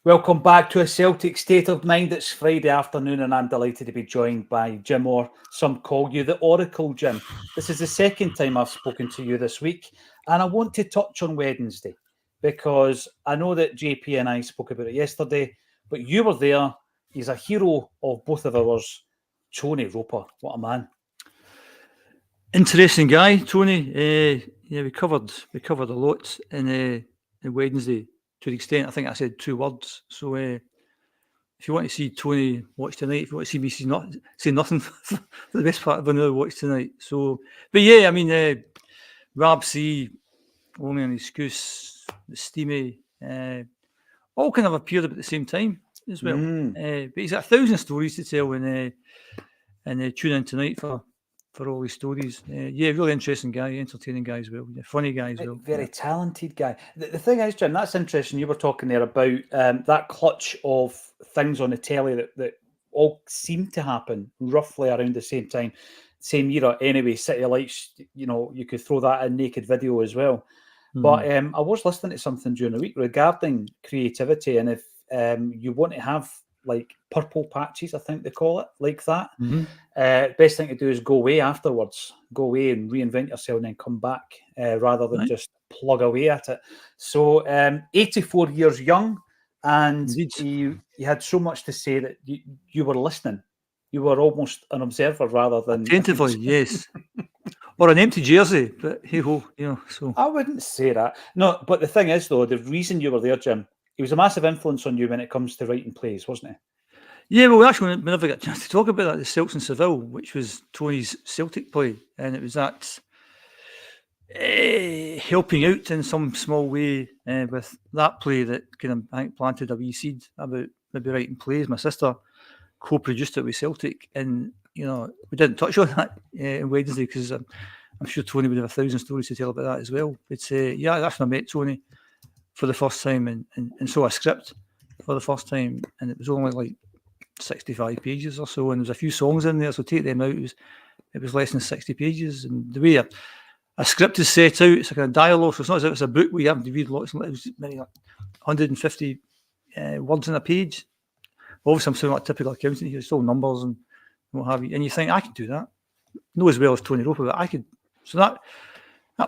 Welcome back to a Celtic State of Mind. It's Friday afternoon and I'm delighted to be joined by Jim, or some call you the Oracle, Jim. This is the second time I've spoken to you this week and I want to touch on Wednesday because I know that JP and I spoke about it yesterday, but you were there. He's a hero of both of ours, Tony Roper. What a man. Interesting guy, Tony. Yeah, we covered a lot in Wednesday, to the extent I think I said 2 words. So if you want to see Tony watch tonight, if you want to see me say nothing for the best part of another watch tonight. So, but yeah, I mean, Rab C, Only an Excuse, the Steamy, all kind of appeared at the same time as well. But he's got 1,000 stories to tell and tune in tonight for all these stories. Yeah, really interesting guy, entertaining guy as well, funny guy as well. Very talented guy. The thing is, Jim, that's interesting. You were talking there about that clutch of things on the telly that all seemed to happen roughly around the same time, same era anyway. City Lights, you could throw that in Naked Video as well. But I was listening to something during the week regarding creativity, and if you want to have like purple patches, I think they call it, like that. Best thing to do is go away afterwards. Go away and reinvent yourself and then come back rather than just plug away at it. So 84 years young, and you had so much to say that you were listening. You were almost an observer rather than... Attentively, yes. Or an empty jersey, but hey-ho, so... I wouldn't say that. No, but the thing is, though, the reason you were there, Jim, he was a massive influence on you when it comes to writing plays, wasn't he? Yeah, well, actually, we never got a chance to talk about that, the Celts in Seville, which was Tony's Celtic play, and it was that helping out in some small way with that play that kind of, I think, planted a wee seed about maybe writing plays. My sister co-produced it with Celtic, and, we didn't touch on that on Wednesday because I'm sure Tony would have 1,000 stories to tell about that as well. But yeah, that's when I met Tony for the first time and saw a script for the first time, and it was only like 65 pages or so, and there was a few songs in there, so take them out, it was less than 60 pages. And the way a script is set out, it's like a dialogue, so it's not as if it's a book where you have to read lots, it was maybe like 150 words in a page. Obviously I'm sounding like typical accountant here, it's all numbers and what have you, and you think I could do that, not as well as Tony Roper, but I could. So that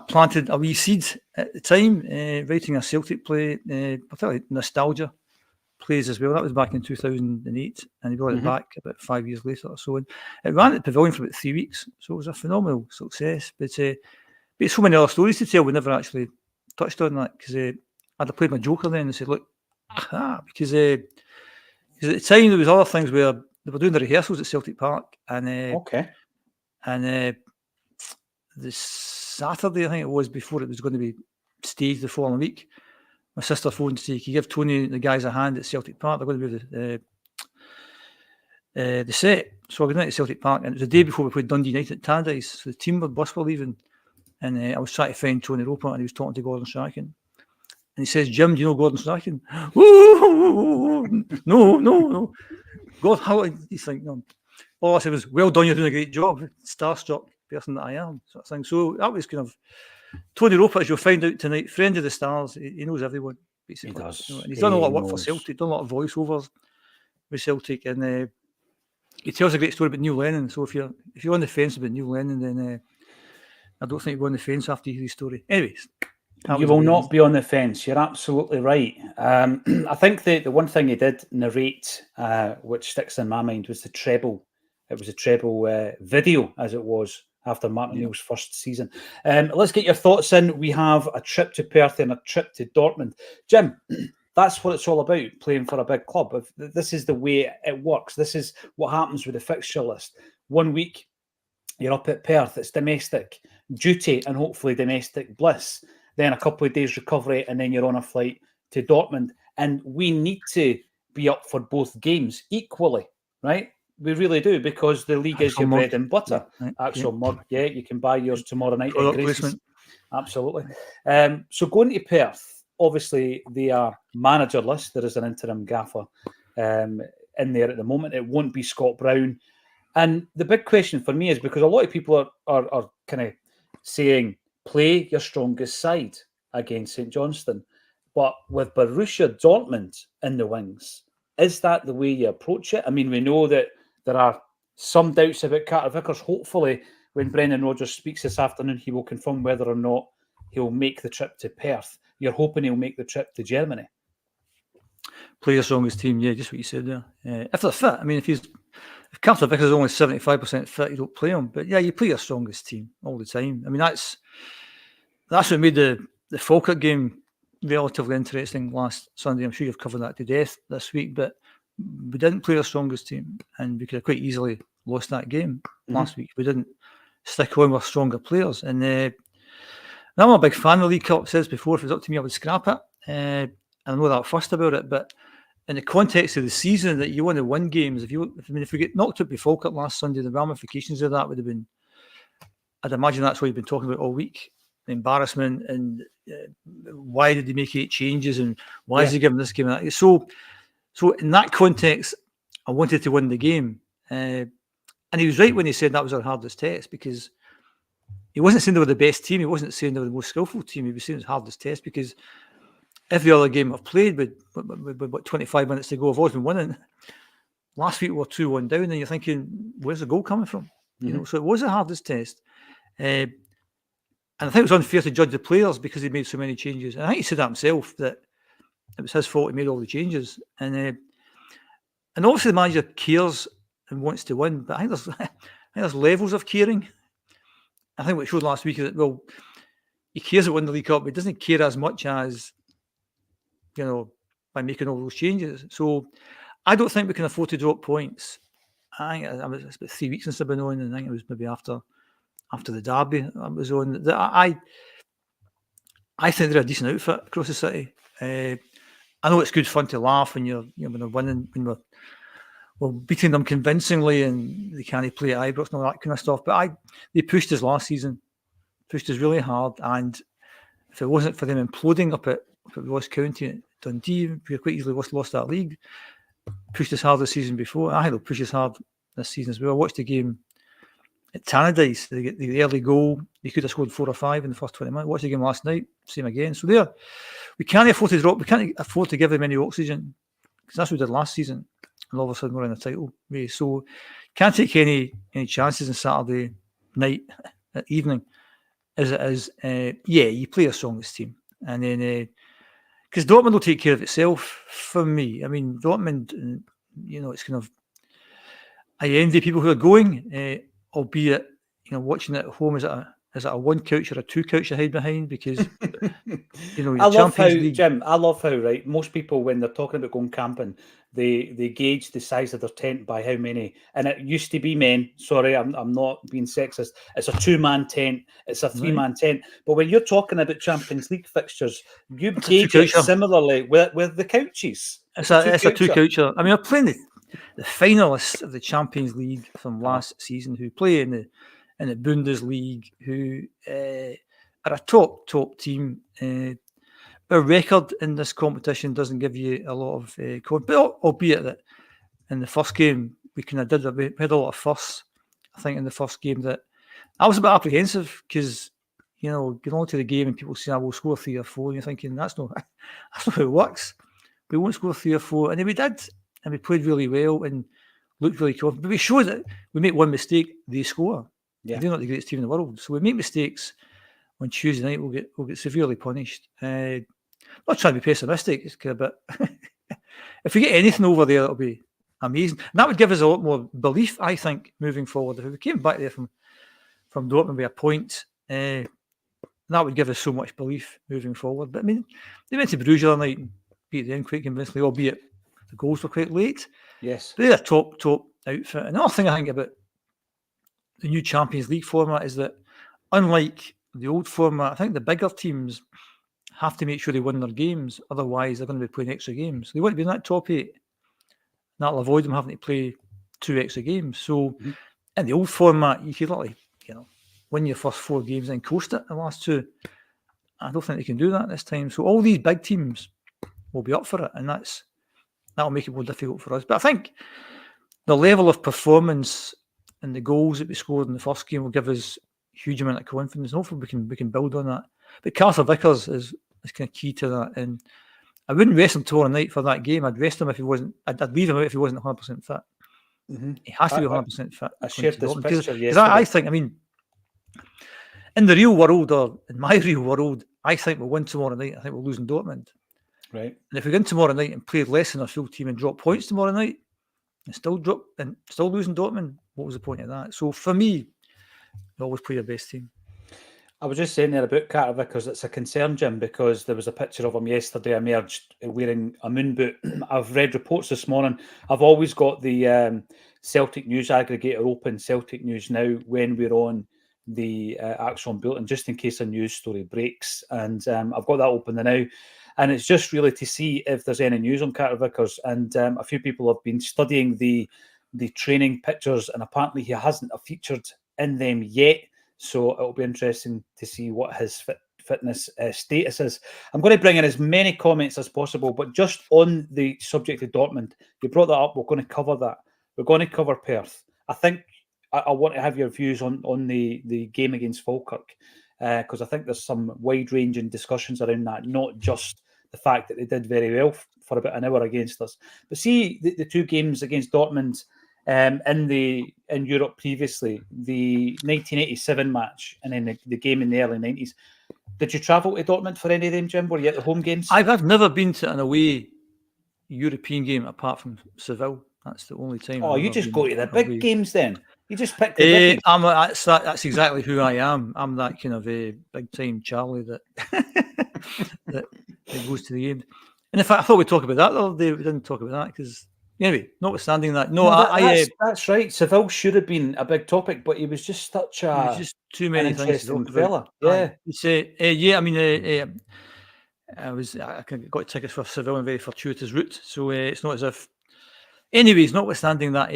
planted a wee seed at the time, writing a Celtic play, particularly nostalgia plays as well. That was back in 2008, and he brought it back about 5 years later or so. And it ran at the Pavilion for about 3 weeks, so it was a phenomenal success. But so many other stories to tell, we never actually touched on that because I'd played my Joker then and said, look, because at the time there was other things where they were doing the rehearsals at Celtic Park, and the Saturday, I think it was, before it was going to be staged the following week, my sister phoned to say, can you give Tony and the guys a hand at Celtic Park? They're going to be the set. So I went out to Celtic Park, and it was the day before we played Dundee United at Tannadice. So the team, the bus were leaving, and I was trying to find Tony Roper, and he was talking to Gordon Strachan. And he says, Jim, do you know Gordon Strachan? No. God, how? He's like, no. All I said was, well done, you're doing a great job. Starstruck person that I am, sort of thing. So that was kind of Tony Roper, as you'll find out tonight, friend of the stars. He knows everyone, basically. He does. And he's done a lot of work for Celtic, done a lot of voiceovers with Celtic, and he tells a great story about Neil Lennon. So if you're on the fence about Neil Lennon, then I don't think you're on the fence after you hear his story. Anyways, you will not be on the fence. You're absolutely right. I think the one thing he did narrate, which sticks in my mind, was the treble. It was a treble video, as it was after Martin O'Neill's first season. Let's get your thoughts in. We have a trip to Perth and a trip to Dortmund. Jim, that's what it's all about, playing for a big club. This is the way it works. This is what happens with the fixture list. 1 week, you're up at Perth. It's domestic duty and hopefully domestic bliss. Then a couple of days recovery, and then you're on a flight to Dortmund. And we need to be up for both games equally, right? We really do, because the league is your bread and butter. Acsom mug, you can buy yours tomorrow night at Grace's. Absolutely. So going to Perth, obviously they are managerless. There is an interim gaffer in there at the moment. It won't be Scott Brown. And the big question for me is, because a lot of people are kind of saying, play your strongest side against St Johnstone. But with Borussia Dortmund in the wings, is that the way you approach it? I mean, we know that there are some doubts about Carter Vickers. Hopefully, when Brendan Rodgers speaks this afternoon, he will confirm whether or not he'll make the trip to Perth. You're hoping he'll make the trip to Germany. Play your strongest team, yeah, just what you said there. If they're fit, I mean, if Carter Vickers is only 75% fit, you don't play him. But yeah, you play your strongest team all the time. I mean, that's what made the Falkirk game relatively interesting last Sunday. I'm sure you've covered that to death this week, but we didn't play our strongest team, and we could have quite easily lost that game last week. We didn't stick on with stronger players. And I'm a big fan of the League Cup. I've said this before, if it was up to me, I would scrap it. I know that fussed about it, but in the context of the season, that you want to win games, if we get knocked out by Falkirk last Sunday, the ramifications of that would have been, I'd imagine that's what you've been talking about all week. The embarrassment, and why did they make 8 changes, and why is he giving this game that? So in that context, I wanted to win the game. And he was right when he said that was our hardest test, because he wasn't saying they were the best team. He wasn't saying they were the most skillful team. He was saying it was hardest test, because every other game I've played with 25 minutes to go, I've always been winning. Last week we were 2-1 down, and you're thinking, where's the goal coming from? You know, so it was the hardest test. And I think it was unfair to judge the players because he made so many changes. And I think he said that himself, that it was his fault he made all the changes. And obviously the manager cares and wants to win, but I think there's levels of caring. I think what it showed last week is that, well, he cares about winning the League Cup, but he doesn't care as much as, by making all those changes. So I don't think we can afford to drop points. I think it's about 3 weeks since I've been on, and I think it was maybe after the derby I was on. I think they're a decent outfit across the city. I know it's good fun to laugh when when they're winning, when we're beating them convincingly, and they can't play at Ibrox and all that kind of stuff. But they pushed us last season, pushed us really hard, and if it wasn't for them imploding up at Ross County at Dundee, we could quite easily lost that league. Pushed us hard the season before. I think they'll push us hard this season as well. I watched the game at Tannadice, they get the early goal. They could have scored 4 or 5 in the first 20 minutes. Watched the game last night, same again. So we can't afford to drop. We can't afford to give them any oxygen, because that's what we did last season. And all of a sudden we're in a title race. So can't take any chances on Saturday night, evening, as it is. You play your strongest team, and then because Dortmund will take care of itself for me. I mean, Dortmund, it's kind of, I envy people who are going. Albeit, watching it at home, is it a 1 couch or a 2 couch you hide behind? Because I love how, Jim, right, most people, when they're talking about going camping, they gauge the size of their tent by how many. And it used to be men. Sorry, I'm not being sexist. It's a 2-man tent. It's a 3-man tent. But when you're talking about Champions League fixtures, you gauge it similarly with the couches. It's a 2-coucher. I mean, I'm playing the finalists of the Champions League from last season, who play in the Bundesliga, who are a top team. Our record in this competition doesn't give you a lot of confidence, albeit that in the first game we had a lot of fuss. I think in the first game that I was a bit apprehensive, because getting on to the game and people say, "I will score 3 or 4," and you're thinking that's not how it works. We won't score 3 or 4, and then we did. And we played really well and looked really confident. But we showed that we make one mistake, they score. Yeah. They're not the greatest team in the world. So we make mistakes on Tuesday night, we'll get severely punished. Not trying to be pessimistic, it's kind of a bit. If we get anything over there, it'll be amazing. And that would give us a lot more belief, I think, moving forward. If we came back there from Dortmund with a point, that would give us so much belief moving forward. But I mean, they went to Bruges the other night and beat them quite convincingly, albeit the goals were quite late. Yes. They're a top outfit. Another thing I think about the new Champions League format is that, unlike the old format, I think the bigger teams have to make sure they win their games. Otherwise, they're going to be playing extra games. They want to be in that top 8. That'll avoid them having to play 2 extra games. So, in the old format, you could literally, win your first 4 games and coast it the last 2. I don't think they can do that this time. So, all these big teams will be up for it, and that'll make it more difficult for us. But I think the level of performance and the goals that we scored in the first game will give us a huge amount of confidence. And hopefully we can build on that. But Carter Vickers is kind of key to that. And I wouldn't rest him tomorrow night for that game. I'd rest him if he wasn't. I'd leave him out if he wasn't 100% fit. Mm-hmm. He has to be 100% fit. I shared this picture yesterday. Because I think, I mean, in the real world, or in my real world, I think we'll win tomorrow night. I think we'll lose in Dortmund. Right. And if we win tomorrow night and play less than our full team and drop points tomorrow night and still losing Dortmund, what was the point of that? So for me, you always play your best team. I was just saying there about Carter Vickers, it's a concern, Jim, because there was a picture of him yesterday emerged wearing a moon boot. I've read reports this morning. I've always got the Celtic news aggregator open, Celtic News Now, when we're on the Acsom bulletin, just in case a news story breaks. And I've got that open now. And it's just really to see if there's any news on Carter Vickers. And a few people have been studying the training pictures, and apparently he hasn't featured in them yet. So it'll be interesting to see what his fitness status is. I'm going to bring in as many comments as possible, but just on the subject of Dortmund, you brought that up. We're going to cover that. We're going to cover Perth. I think I want to have your views on the game against Falkirk, because I think there's some wide-ranging discussions around that, not just the fact that they did very well for about an hour against us. But see the two games against Dortmund in Europe previously, the 1987 match and then the game in the early 90s. Did you travel to Dortmund for any of them, Jim? Were you at the home games? I've never been to an away European game apart from Seville. That's the only time. Oh, you just go to the big games then. You just pick the biggies. That's exactly who I am. I'm that kind of a big time Charlie that that goes to the game. And in fact, I thought we'd talk about that the other day. We didn't talk about that because anyway, notwithstanding that, that's right. Seville should have been a big topic, but he was just such just too many things to talk fella. Yeah, I mean, I got tickets for Seville on a very fortuitous route, so it's not as if. Anyways, notwithstanding that,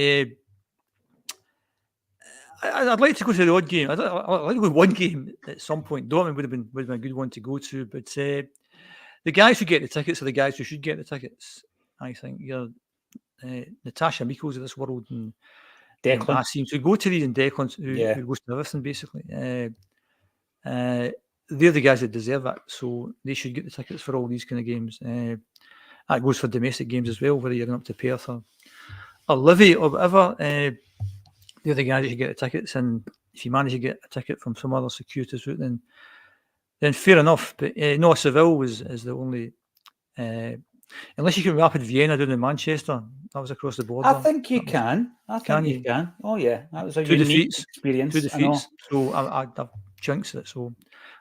I'd like to go to the odd game. I'd like to go to one game at some point. Dortmund would have been a good one to go to, but the guys who get the tickets are the guys who should get the tickets. I think you're Natasha Mikos of this world and Declan seem to go to these, and Declan who goes to everything basically. They're the guys that deserve it, so they should get the tickets for all these kind of games. That goes for domestic games as well, whether you're going up to Perth or Livy or whatever. They're the guys that should get the tickets, and if you manage to get a ticket from some other circuitous route, then fair enough. But no, Seville is the only. Unless you can Rapid Vienna down in Manchester, that was across the border. I think you can. I think you can. Oh yeah, that was a two unique defeats, experience. 2 defeats. So I've jinxed it. So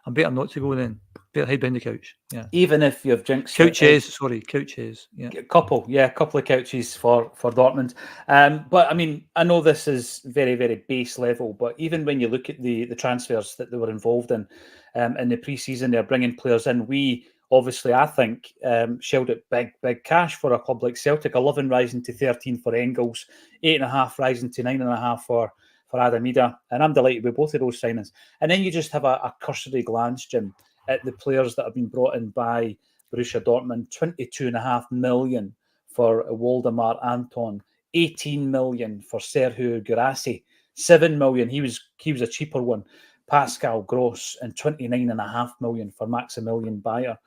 I'm better not to go then. Better hide behind the couch. Yeah. Even if you've jinxed couches. Yeah. A couple of couches for Dortmund. But I mean, I know this is very, very base level, but even when you look at the transfers that they were involved in the pre-season, they're bringing players in. We obviously, I think, shelled out big cash for a club like Celtic. 11 rising to 13 for Engels, 8.5 rising to 9.5 for Adamida, and I'm delighted with both of those signings. And then you just have a cursory glance, Jim, at the players that have been brought in by Borussia Dortmund. 22.5 million for Waldemar Anton, 18 million for Sergio Guirassy, 7 million. He was a cheaper one, Pascal Gross, and 29.5 million for Maximilian Bayer.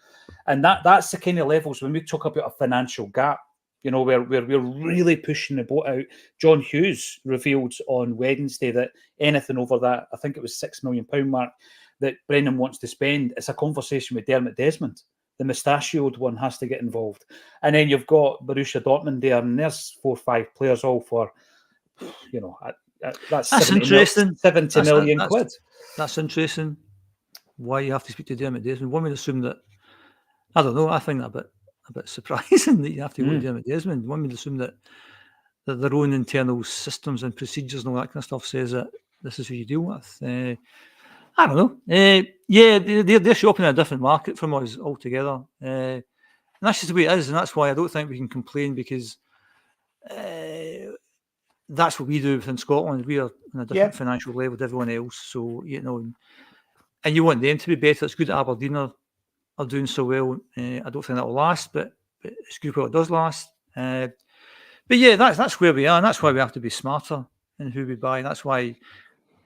And that's the kind of levels when we talk about a financial gap. You know, where we're really pushing the boat out. John Hughes revealed on Wednesday that anything over that, I think it was £6 million mark, that Brendan wants to spend, it's a conversation with Dermot Desmond. The mustachioed one has to get involved. And then you've got Borussia Dortmund there, and there's 4 or 5 players all for, you know, that's interesting. 70 million quid. That's interesting. Why you have to speak to Dermot Desmond? One would assume that, I don't know, I find that a bit surprising that you have to go to Dermot Desmond. One would assume that their own internal systems and procedures and all that kind of stuff says that this is who you deal with. I don't know. They're shopping in a different market from us altogether. And that's just the way it is, and that's why I don't think we can complain, because that's what we do within Scotland. We are on a different financial level with everyone else. So, you know, and you want them to be better. It's good that Aberdeen are doing so well. I don't think that will last, but it's good while it does last. But yeah, that's where we are, and that's why we have to be smarter in who we buy. And that's why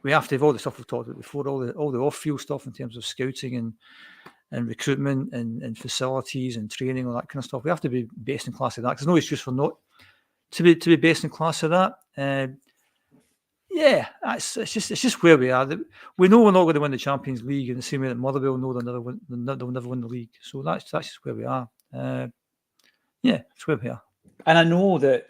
we have to have all the stuff we've talked about before, all the off-field stuff in terms of scouting and recruitment and facilities and training, all that kind of stuff. We have to be best in class at that. There's no excuse for not to be best in class at that. Yeah, it's just where we are. We know we're not going to win the Champions League in the same way that Motherwell know they'll never win the league. So that's just where we are. Yeah, it's where we are. And I know that,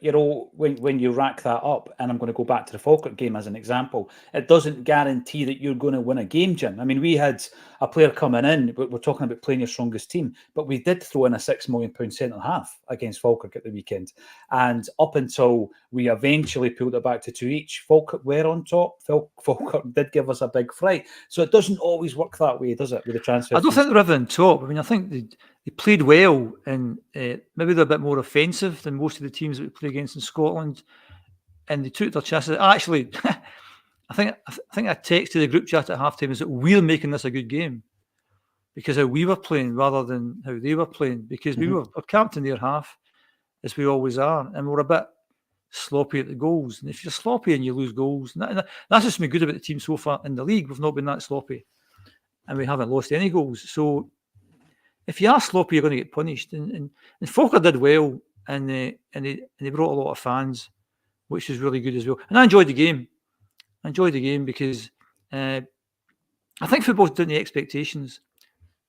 when you rack that up, and I'm going to go back to the Falkirk game as an example, it doesn't guarantee that you're going to win a game, Jim. I mean, we had a player coming in, we're talking about playing your strongest team, but we did throw in a £6 million centre-half against Falkirk at the weekend. And up until we eventually pulled it back to 2 each, Falkirk were on top. Falkirk did give us a big fright. So it doesn't always work that way, does it, with the transfer? I don't think they're ever on top. I mean, I think they played well, and maybe they're a bit more offensive than most of the teams that we play against in Scotland, and they took their chances. Actually, I think I texted the group chat at halftime is that we're making this a good game because how we were playing rather than how they were playing, because we were camped in their half, as we always are, and we're a bit sloppy at the goals. And if you're sloppy and you lose goals, that's just been good about the team so far in the league. We've not been that sloppy, and we haven't lost any goals. So if you are sloppy, you're going to get punished. And Falkirk did well, and they brought a lot of fans, which is really good as well. And I enjoyed the game. Because I think football's down to expectations.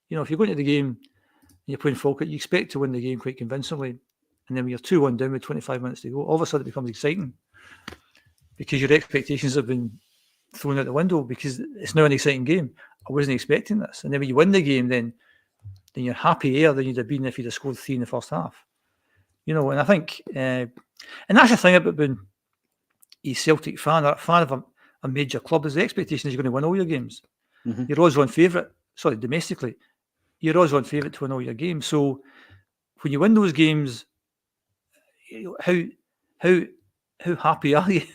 If you're going to the game and you're playing Falkirk, you expect to win the game quite convincingly. And then when you're 2-1 down with 25 minutes to go, all of a sudden it becomes exciting because your expectations have been thrown out the window because it's now an exciting game. I wasn't expecting this. And then when you win the game, then you're happier than you'd have been if you'd have scored 3 in the first half. And I think, and that's the thing about being a Celtic fan, or a fan of a major club, is the expectation is you're going to win all your games. You're always on favourite. Sorry, domestically, you're always on favourite to win all your games. So when you win those games, how happy are you?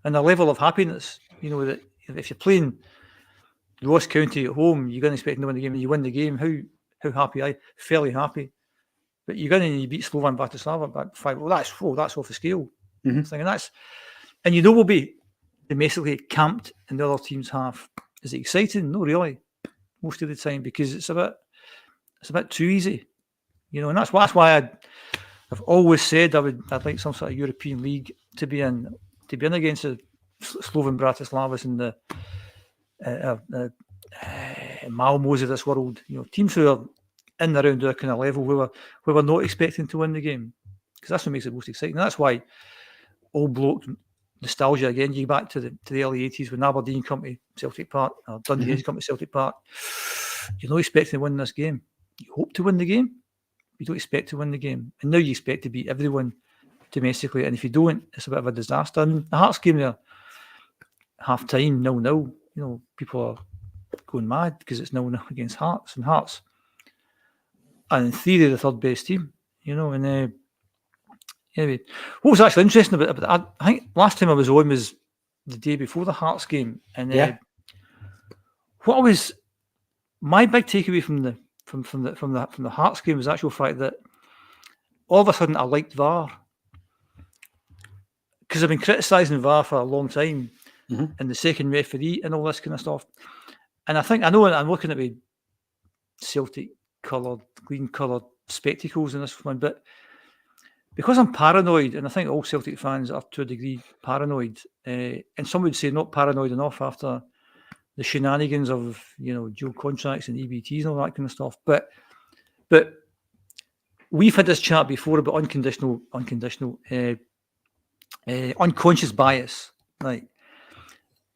And the level of happiness, that if you're playing Ross County at home, you're going to expect to win the game, and you win the game. How happy are you? Fairly happy. But you go in and you beat Slovan Bratislava by 5. Well, that's off the scale. And we'll be domestically camped in the other team's half. Is it exciting? No, really. Most of the time, because it's a bit too easy. And that's why I've always said I'd like some sort of European league to be in against the Slovan Bratislavas and the Malmos of this world. Teams who are in around their kind of level where we're not expecting to win the game, because that's what makes it most exciting. And that's why old bloke nostalgia again. You go back to the early 80s when Aberdeen come to Celtic Park, or Dundee come to Celtic Park. You're not expecting to win this game. You hope to win the game. You don't expect to win the game, and now you expect to beat everyone domestically. And if you don't, it's a bit of a disaster. And the Hearts game there, half time 0-0. People are going mad because it's 0-0 against Hearts, and Hearts, and in theory, the third best team. And anyway, what was actually interesting about it, I think last time I was on was the day before the Hearts game, and what was my big takeaway from the Hearts game was the actual fact that all of a sudden I liked VAR, because I've been criticising VAR for a long time, and the second referee and all this kind of stuff. And I know I'm looking at the Celtic green coloured spectacles in this one, but because I'm paranoid, and I think all Celtic fans are to a degree paranoid, and some would say not paranoid enough after the shenanigans of dual contracts and EBTs and all that kind of stuff. But we've had this chat before about unconscious bias, right?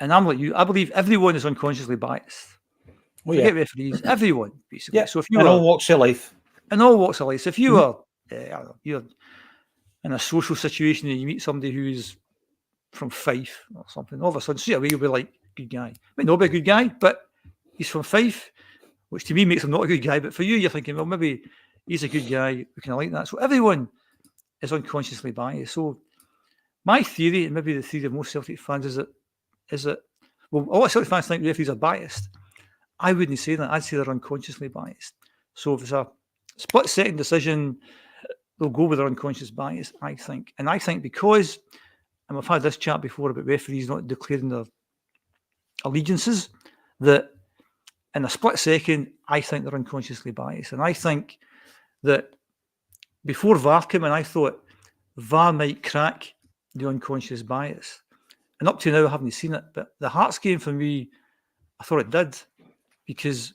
And I'm like you. I believe everyone is unconsciously biased. Forget referees, everyone basically. Yeah. So if you in all walks of life, So if you are, you're in a social situation and you meet somebody who's from Fife or something, all of a sudden straight away you'll be like, good guy. Might not be a good guy, but he's from Fife, which to me makes him not a good guy. But for you, you're thinking, well, maybe he's a good guy. We kind of like that. So everyone is unconsciously biased. So my theory, and maybe the theory of most Celtic fans, is that well, all Celtic fans think referees are biased. I wouldn't say that. I'd say they're unconsciously biased. So if it's a split-second decision, they'll go with their unconscious bias, I think. And I think because, and we've had this chat before about referees not declaring their allegiances, that in a split second, I think they're unconsciously biased. And I think that before VAR came in, I thought VAR might crack the unconscious bias. And up to now, I haven't seen it. But the Hearts game for me, I thought it did. Because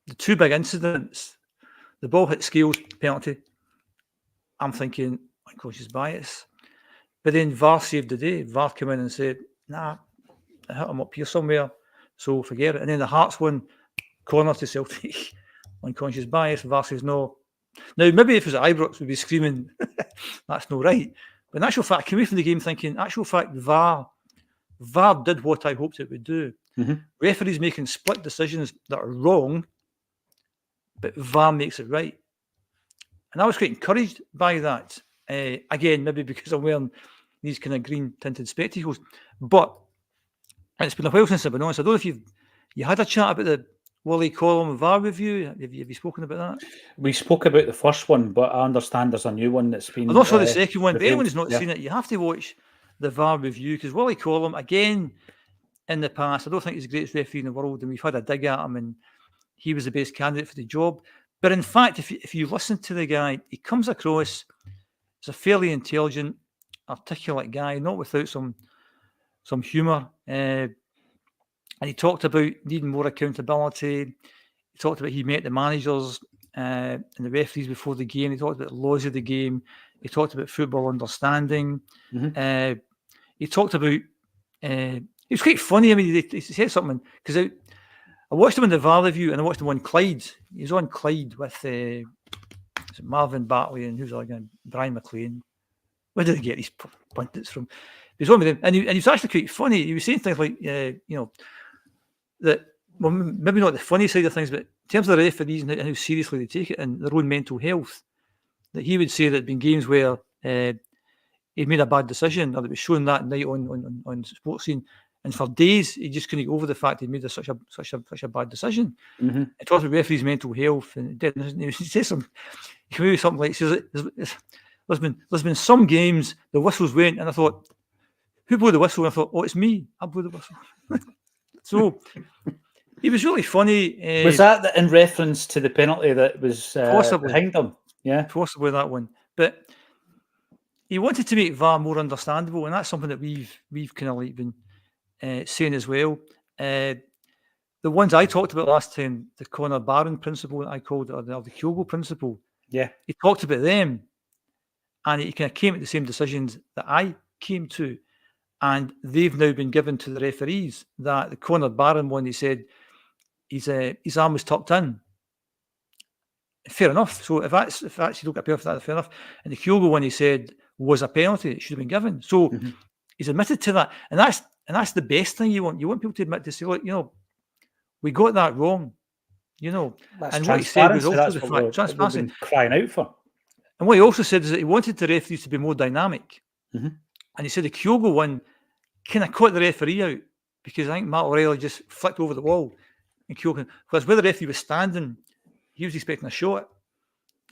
the two big incidents, the ball hit Scales, penalty. I'm thinking unconscious bias. But then VAR saved the day. VAR came in and said, nah, I hit him up here somewhere, so forget it. And then the Hearts won, corner to Celtic, unconscious bias. VAR says no. Now, maybe if it was at Ibrox, we'd be screaming, that's not right. But in actual fact, I came away from the game thinking, in actual fact, VAR did what I hoped it would do. Mm-hmm. Referees making split decisions that are wrong, but VAR makes it right. And I was quite encouraged by that. Again, maybe because I'm wearing these kind of green tinted spectacles. But it's been a while since I've been honest. I don't know if you had a chat about the Wally Column VAR review. Have you spoken about that? We spoke about the first one, but I understand there's a new one that's been. I've also the second one. But revealed. anyone who's not seen it, you have to watch the VAR review, because Wally Column, again, in the past, I don't think he's the greatest referee in the world, and we've had a dig at him, and he was the best candidate for the job. But in fact, if you listen to the guy, he comes across as a fairly intelligent, articulate guy, not without some humour. And he talked about needing more accountability. He talked about he met the managers and the referees before the game. He talked about the laws of the game. He talked about football understanding. Mm-hmm. He talked about... it was quite funny. I mean, he said something, because I watched him in the VAR review, and I watched him on Clyde. He was on Clyde with Marvin Bartley and who's again, Brian McLean. Where did he get these pundits from? He was on with him, and he was actually quite funny. He was saying things like, that, well, maybe not the funny side of things, but in terms of the referees and how seriously they take it and their own mental health, that he would say that there had been games where he made a bad decision, or that was shown that night on sports scene, and for days he just couldn't get over the fact he made such a bad decision. Mm-hmm. He talks about referees' mental health, and he says something like, there's been some games the whistles went, and I thought, who blew the whistle? And I thought, oh, it's me. I blew the whistle. So he was really funny. Was that in reference to the penalty that was possibly behind him? Yeah, possibly that one. But he wanted to make VAR more understandable, and that's something that we've kind of like been saying as well. The ones I talked about last time, the Conor Barron principle that I called it, or the Kyogo principle. Yeah, he talked about them, and he kind of came at the same decisions that I came to. And they've now been given to the referees. That the Conor Barron one, he said his arm was tucked in. Fair enough. So if that's you don't get a penalty for that, fair enough. And the Kyogo one, he said, was a penalty. It should have been given. So he's admitted to that, and that's the best thing you want. You want people to admit, to say, look, we got that wrong. That's and what he said was also that's the what fact, transparency. We've been crying out for. And what he also said is that he wanted the referees to be more dynamic. Mm-hmm. And he said the Kyogo one kind of caught the referee out, because I think Matt O'Reilly just flicked over the wall, and Kyogo, because where the referee was standing, he was expecting a shot,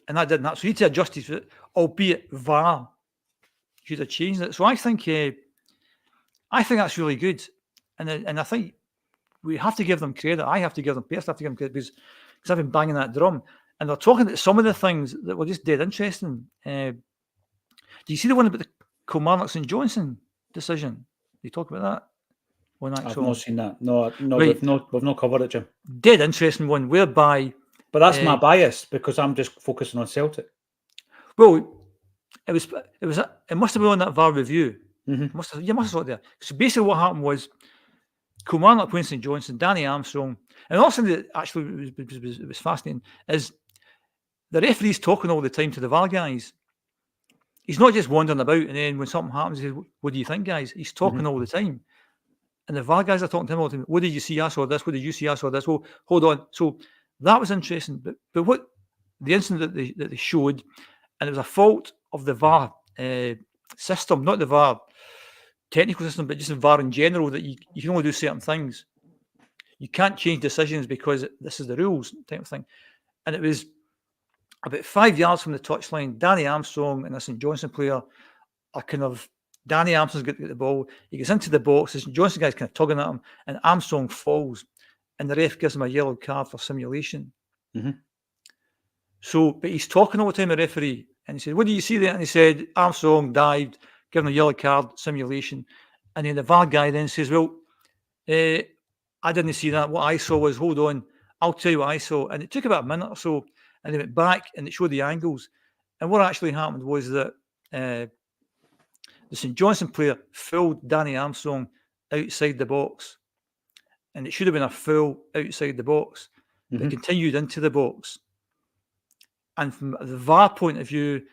and that didn't happen. So he had to adjust his foot, albeit VAR should have changed it. So I think that's really good, and I think we have to give them credit. I have to give them credit because I've been banging that drum, and they're talking about some of the things that were just dead interesting. Do you see the one about the Kilmarnock St Johnson decision? They talk about that on Acsom. I've not seen that. No, Right. we've not covered it, Jim. Dead interesting one, whereby. But that's my bias, because I'm just focusing on Celtic. Well, it must have been on that VAR review. Mm-hmm. You must have saw it there. So basically, what happened was Kilmarnock playing St Johnson, Danny Armstrong, and also that actually it was fascinating is the referee's talking all the time to the VAR guys. He's not just wandering about, and then when something happens, he says, "What do you think, guys?" He's talking all the time, and the VAR guys are talking to him all the time. What did you see? I saw this. What did you see? I saw this. Oh, hold on. So that was interesting. But what the incident that they showed, and it was a fault of the VAR system, not the VAR technical system, but just the VAR in general, that you can only do certain things. You can't change decisions because this is the rules type of thing. And it was about 5 yards from the touchline. Danny Armstrong and a St Johnson player are kind of, Danny Armstrong's got to get the ball. He gets into the box. The St Johnson guy's kind of tugging at him, and Armstrong falls. and the ref gives him a yellow card for simulation. Mhm. So, but he's talking all the time, the referee, and he said, "What do you see there?" And he said, "Armstrong dived, given a yellow card, simulation." And then the VAR guy then says, "Well, I didn't see that. What I saw was, hold on, I'll tell you what I saw." And it took about a minute or so, and they went back and it showed the angles. And what actually happened was that the St Johnstone player fouled Danny Armstrong outside the box, and it should have been a foul outside the box, but Mhm. continued into the box. And from the VAR point of view,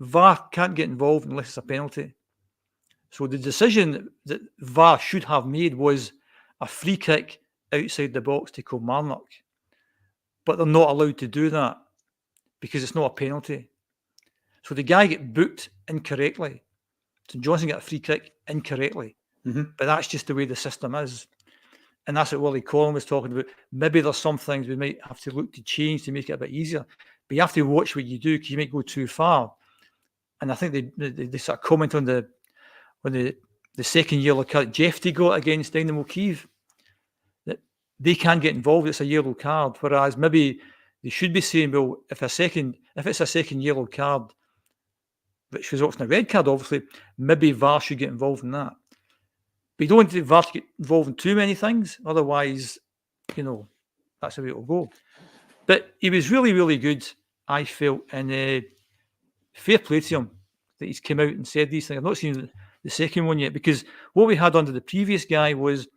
VAR can't get involved unless it's a penalty. So the decision that VAR should have made was a free kick outside the box to Kilmarnock. But they're not allowed to do that because it's not a penalty. So the guy get booked incorrectly. St Johnstone got a free kick incorrectly. Mhm. But that's just the way the system is. And that's what Willie Collin was talking about. Maybe there's some things we might have to look to change to make it a bit easier. But you have to watch what you do because you might go too far. And I think they sort of comment on the second yellow card Jeffrey got against Dynamo Kyiv, that they can get involved. It's a yellow card, whereas maybe they should be saying, well, if it's a second yellow card, which was often a red card, obviously, maybe VAR should get involved in that. But you don't want VAR to get involved in too many things, otherwise, that's the way it'll go. But he was really, really good, I felt, and fair play to him that he's come out and said these things. I've not seen the second one yet, because what we had under the previous guy was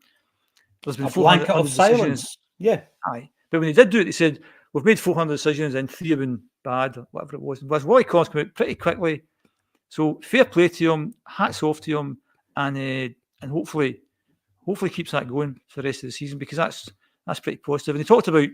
there's been A blanket of silence. Yeah. Aye. But when he did do it, he said, we've made 400 decisions and 3 have been bad, or whatever it was. Whereas Wally Collins came out pretty quickly. So fair play to him, hats off to him, and hopefully keeps that going for the rest of the season, because that's pretty positive. And he talked about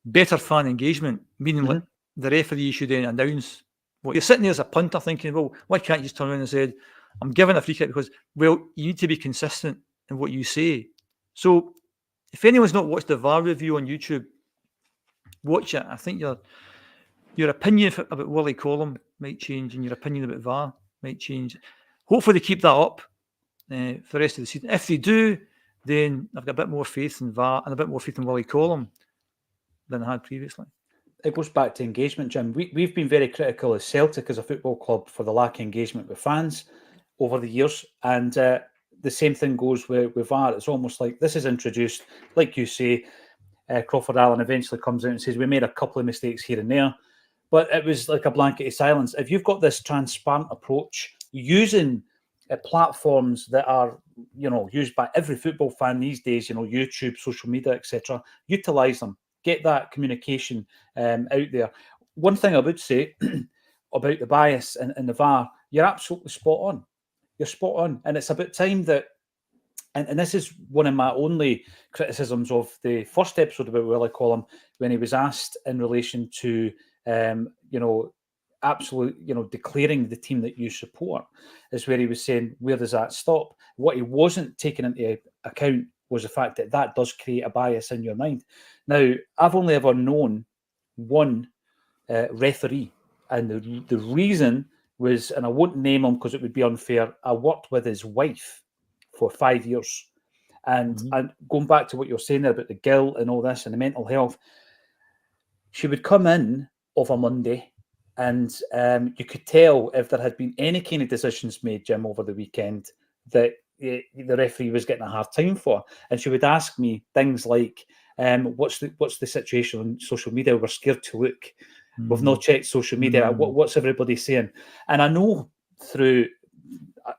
better fan engagement, meaning like the referee should then announce what you're sitting there as a punter thinking, well, why can't you just turn around and say, I'm giving a free kick because, well, you need to be consistent in what you say. So if anyone's not watched the VAR review on YouTube, watch it. I think your opinion about Willie Collum might change, and your opinion about VAR might change. Hopefully they keep that up for the rest of the season. If they do, then I've got a bit more faith in VAR and a bit more faith in Willie Collum than I had previously. It goes back to engagement, Jim. We've been very critical of Celtic as a football club for the lack of engagement with fans over the years, and the same thing goes with VAR. It's almost like this is introduced, like you say, Crawford Allen eventually comes out and says, we made a couple of mistakes here and there, but it was like a blanket of silence. If you've got this transparent approach, using platforms that are, used by every football fan these days, YouTube, social media, etc., utilize them. Get that communication out there. One thing I would say about the bias and the VAR, you're absolutely spot on. You're spot on. And it's about time that, and this is one of my only criticisms of the first episode about Willie Collum, when he was asked in relation to, declaring the team that you support, is where he was saying, where does that stop? What he wasn't taking into account was the fact that does create a bias in your mind. Now, I've only ever known one referee, and the reason was, and I won't name him because it would be unfair, I worked with his wife for 5 years. And going back to what you're saying there about the guilt and all this and the mental health, she would come in of a Monday, and you could tell if there had been any kind of decisions made, Jim, over the weekend that the referee was getting a hard time for. And she would ask me things like, what's the situation on social media? We're scared to look. We've not checked social media. What's everybody saying? And I know through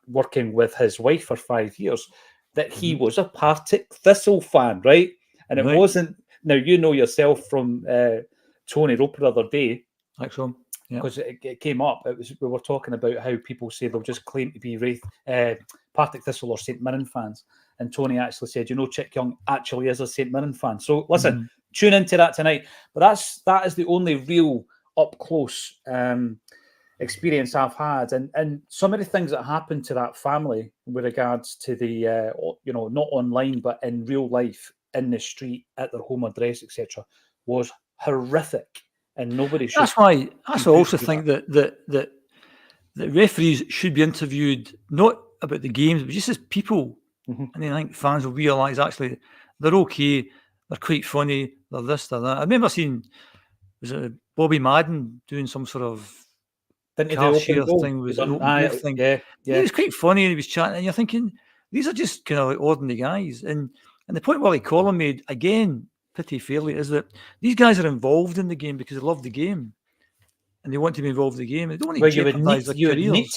working with his wife for 5 years that he was a Partick Thistle fan, right? And it wasn't. Now, you know yourself from Tony Roper the other day, Acsom, because it came up. We were talking about how people say they'll just claim to be Partick Thistle or St Mirren fans, and Tony actually said, Chick Young actually is a St Mirren fan. So listen, tune into that tonight. But that is the only real up close experience I've had, and some of the things that happened to that family with regards to the not online but in real life, in the street, at their home address, etc., was horrific, and nobody should. That's why I also think that referees should be interviewed not about the games but just as people, and I think fans will realise actually they're okay. They're quite funny. They're this, they're that. I remember seeing, was it Bobby Madden doing some sort of Didn't he do car open share goal? thing? Was He it done, open goal thing? yeah. He was quite funny, and he was chatting, and you're thinking, these are just kind of like ordinary guys. And the point Willie Collin made, again, pretty fairly, is that these guys are involved in the game because they love the game. And they want to be involved in the game. They don't want to Well, jeopardise their you would need careers.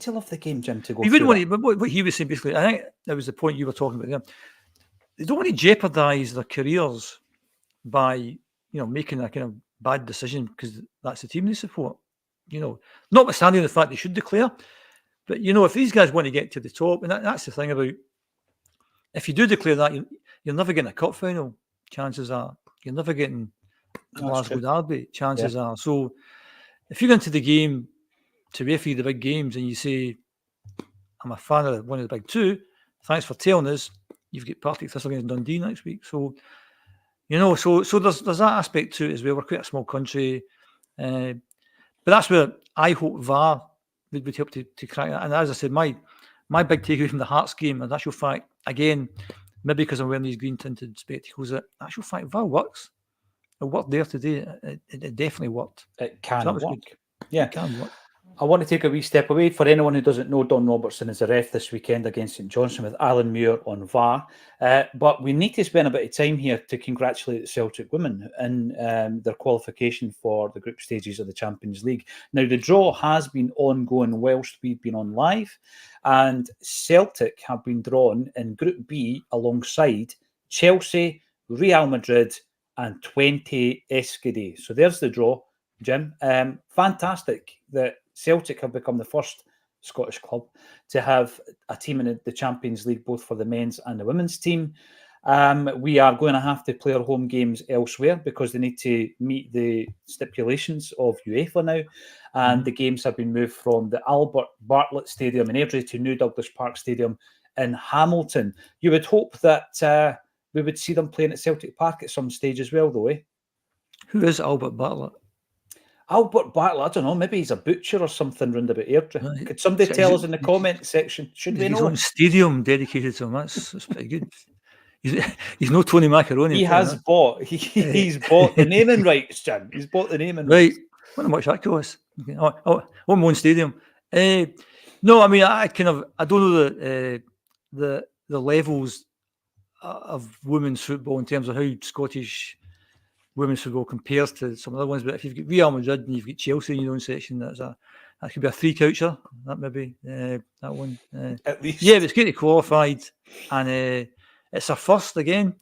to love the game, Jim, to go You through wouldn't that. want to, what he was saying basically, I think that was the point you were talking about there. They don't want to jeopardise their careers by, making a kind of bad decision because that's the team they support. Notwithstanding the fact they should declare, but if these guys want to get to the top, and that's the thing about, if you do declare that, you're never getting a cup final. Chances are you're never getting Glasgow Derby. Chances are. So if you go into the game to referee the big games and you say, I'm a fan of one of the big two, thanks for telling us, you've got Partick Thistle against Dundee next week. So, so there's that aspect to it as well. We're quite a small country. But that's where I hope VAR would help to crack that. And as I said, my big takeaway from the Hearts game, and actual fact, again, maybe because I'm wearing these green tinted spectacles, that actual fact, VAR works. It worked there today. It definitely worked. It can work. Good. Yeah. It can work. I want to take a wee step away. For anyone who doesn't know, Don Robertson is a ref this weekend against St Johnstone with Alan Muir on VAR. But we need to spend a bit of time here to congratulate the Celtic women in their qualification for the group stages of the Champions League. Now, the draw has been ongoing whilst we've been on live, and Celtic have been drawn in Group B alongside Chelsea, Real Madrid, and 20 Escudé. So there's the draw, Jim. Fantastic that Celtic have become the first Scottish club to have a team in the Champions League, both for the men's and the women's team. We are going to have to play our home games elsewhere because they need to meet the stipulations of UEFA now. And the games have been moved from the Albert Bartlett Stadium in Airdrie to New Douglas Park Stadium in Hamilton. You would hope that we would see them playing at Celtic Park at some stage as well, though, eh? Who is Albert Bartlett? Albert Bartlett, I don't know, maybe he's a butcher or something round about Airdrie. Could somebody tell us in the comment section? Should we know? His own stadium dedicated to him. That's pretty good. He's no Tony Macaroni. He has bought. He's bought the naming rights, Jim. He's bought the naming rights. Right. I wonder how much that costs. Okay. On my own stadium. No, I mean, I don't know the levels of women's football in terms of how Scottish women's football compares to some other ones. But if you've got Real Madrid and you've got Chelsea in your own section, that could be a three-coucher. That maybe that one. At least, yeah, but it's great to qualified, and it's a first again,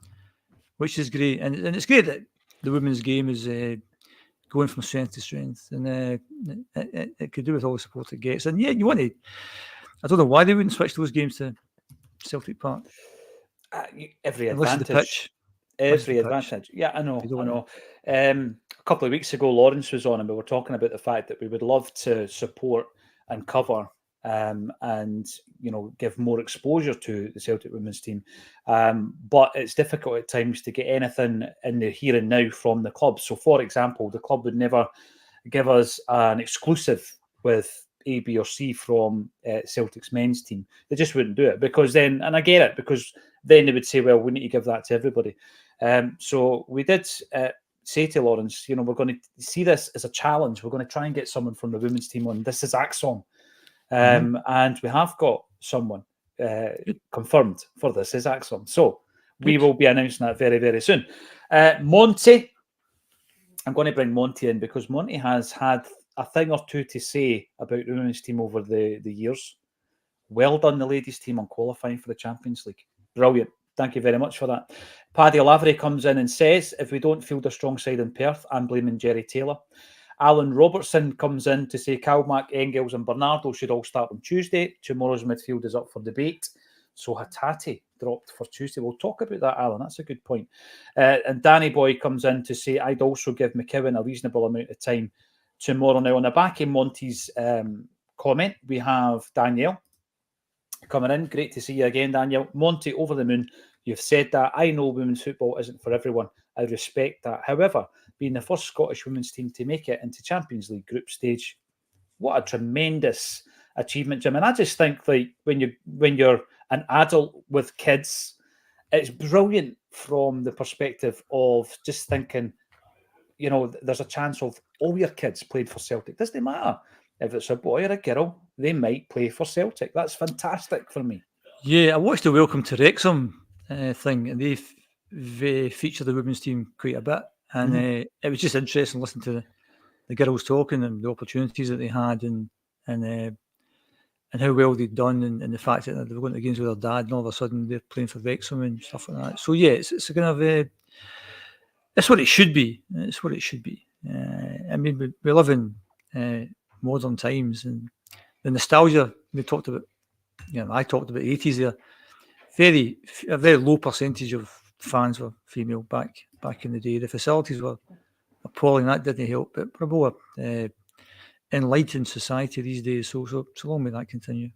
which is great. And it's great that the women's game is going from strength to strength, and it could do with all the support it gets. And yeah, you want to. I don't know why they wouldn't switch those games to Celtic Park. Every Unless advantage. the pitch. Every advantage. Yeah, I know. A couple of weeks ago, Lawrence was on and we were talking about the fact that we would love to support and cover and, give more exposure to the Celtic women's team. But it's difficult at times to get anything in the here and now from the club. So, for example, the club would never give us an exclusive with A, B or C from Celtic's men's team. They just wouldn't do it because then, and I get it, because then they would say, well, we need to give that to everybody. So we did say to Lawrence, we're going to see this as a challenge. We're going to try and get someone from the women's team on. This is Acsom. And we have got someone confirmed for this is Acsom. So we will be announcing that very, very soon. Monty, I'm going to bring Monty in because Monty has had a thing or two to say about the women's team over the years. Well done, the ladies' team, on qualifying for the Champions League. Brilliant. Thank you very much for that. Paddy Lavery comes in and says, if we don't field a strong side in Perth, I'm blaming Jerry Taylor. Alan Robertson comes in to say Kalmack, Engels and Bernardo should all start on Tuesday. Tomorrow's midfield is up for debate. So Hatate dropped for Tuesday. We'll talk about that, Alan. That's a good point. And Danny Boy comes in to say, I'd also give McKeown a reasonable amount of time tomorrow. Now, on the back of Monty's comment, we have Danielle coming in. Great to see you again, Danielle. Monty, over the moon. You've said that. I know women's football isn't for everyone. I respect that. However, being the first Scottish women's team to make it into Champions League group stage, what a tremendous achievement, Jim. And I just think, like, when you're an adult with kids it's brilliant from the perspective of just thinking, you know, there's a chance of all your kids played for Celtic. Doesn't matter if it's a boy or a girl, they might play for Celtic. That's fantastic for me. Yeah, I watched the Welcome to Wrexham thing, and they featured the women's team quite a bit, and it was just interesting listening to the girls talking and the opportunities that they had, and how well they'd done, and the fact that they were going to games with their dad, and all of a sudden they're playing for Wrexham and stuff like that. So yeah, it's a kind of it's what it should be. It's what it should be. I mean, we live in modern times, and the nostalgia we talked about. You know, I talked about the 80s there. A very low percentage of fans were female back in the day. The facilities were appalling. That didn't help. But we're more enlightened society these days. So long may that continue.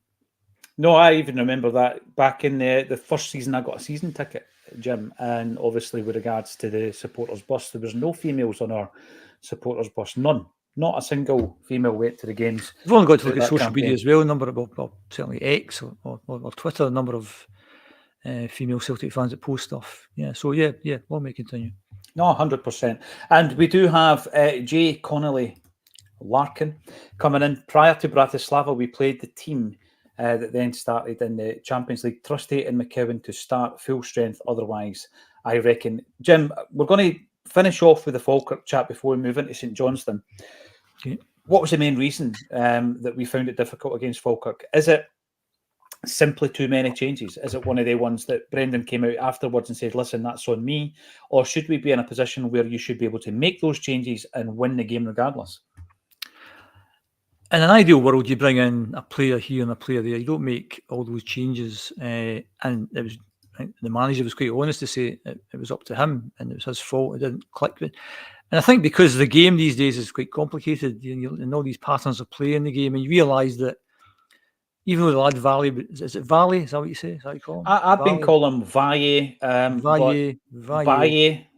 No, I even remember that back in the first season, I got a season ticket, Jim, and obviously with regards to the supporters bus, there was no females on our supporters bus, none. Not a single female went to the games. We've only got to look at social media as well. A number of, certainly X or Twitter, a number of female Celtic fans that post stuff. Yeah, so yeah, long may continue. No, 100%. And we do have Jay Connolly Larkin coming in. Prior to Bratislava, we played the team that then started in the Champions League. Trusty and McKeown to start full strength. Otherwise, I reckon. Jim, we're going to finish off with the Falkirk chat before we move into St Johnstone. Okay. What was the main reason that we found it difficult against Falkirk? Is it simply too many changes? Is it one of the ones that Brendan came out afterwards and said, listen, that's on me? Or should we be in a position where you should be able to make those changes and win the game regardless? In an ideal world, you bring in a player here and a player there. You don't make all those changes. And it was, the manager was quite honest to say it was up to him and it was his fault. It didn't click. And I think because the game these days is quite complicated, and all these patterns of play in the game, and you realise that even though the lad Valley, is it Valley? Is that what you say? Is that what you call him? I've been calling him Valle. Valle,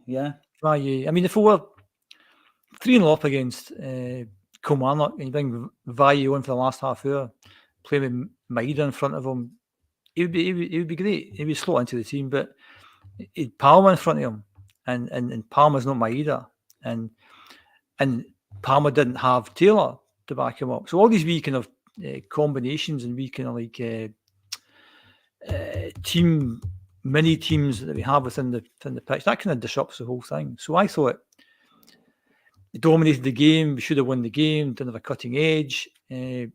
yeah. Valle. I mean, if we were 3-0 up against Kilmarnock and you bring Valle on for the last half hour, play with Maida in front of him, he would be great. He would slot into the team, but he'd Palmer in front of him, and Palmer's not Maida, and Palmer didn't have Taylor to back him up. So all these wee kind of combinations and wee kind of like mini teams that we have within the pitch, that kind of disrupts the whole thing. So I thought he dominated the game. We should have won the game. Didn't have a cutting edge. He'd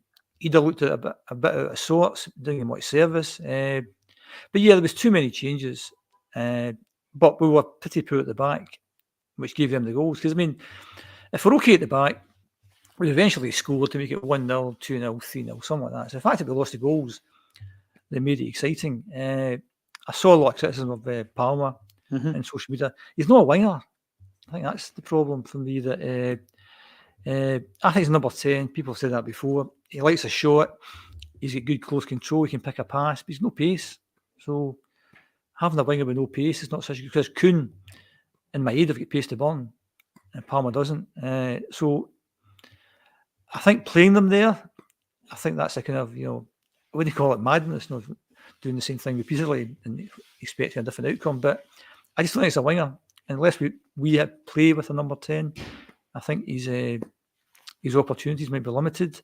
have looked at a bit out of sorts, didn't get much service. But yeah, there was too many changes. But we were pretty poor at the back, which gave them the goals. Because I mean, if we're okay at the back, we'd eventually score to make it 1-0, 2-0, 3-0, something like that. So the fact that we lost the goals, they made it exciting. I saw a lot of criticism of Palmer in social media. He's not a winger. I think that's the problem for me. That I think he's number 10. People have said that before. He likes a shot. He's got good close control. He can pick a pass, but he's no pace. So having a winger with no pace is not such a good, because Kuhn and Maeda have got pace to burn, and Palmer doesn't. So I think playing them there, I think that's a kind of, I wouldn't call it madness, doing the same thing repeatedly and expecting a different outcome. But I just don't think it's a winger. Unless we play with a number 10, I think his opportunities might be limited.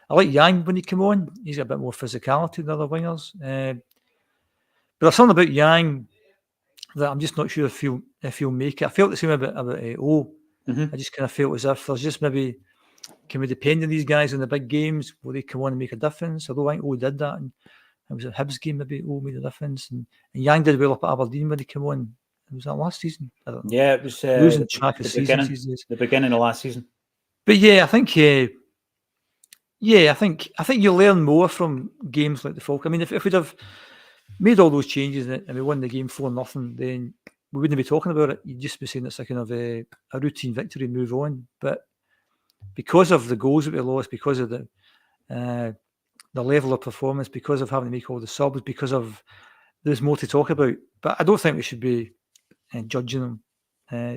I like Yang when he came on. He's got a bit more physicality than other wingers. But there's something about Yang that I'm just not sure if he'll make it. I felt the same about O. I just kind of felt as if there's just maybe, can we depend on these guys in the big games? Will they come on and make a difference? Although I think O did that, and it was a Hibs game, maybe O made a difference. And Yang did well up at Aberdeen when he came on. Was that last season? I don't know. Yeah, it was losing track of seasons these days. The beginning of last season. But yeah, I think you learn more from games like the Falkirk. I mean, if we'd have made all those changes and we won the game 4-0, then we wouldn't be talking about it. You'd just be saying it's a kind of a routine victory, move on. But because of the goals that we lost, because of the level of performance, because of having to make all the subs, because of there's more to talk about. But I don't think we should be judging them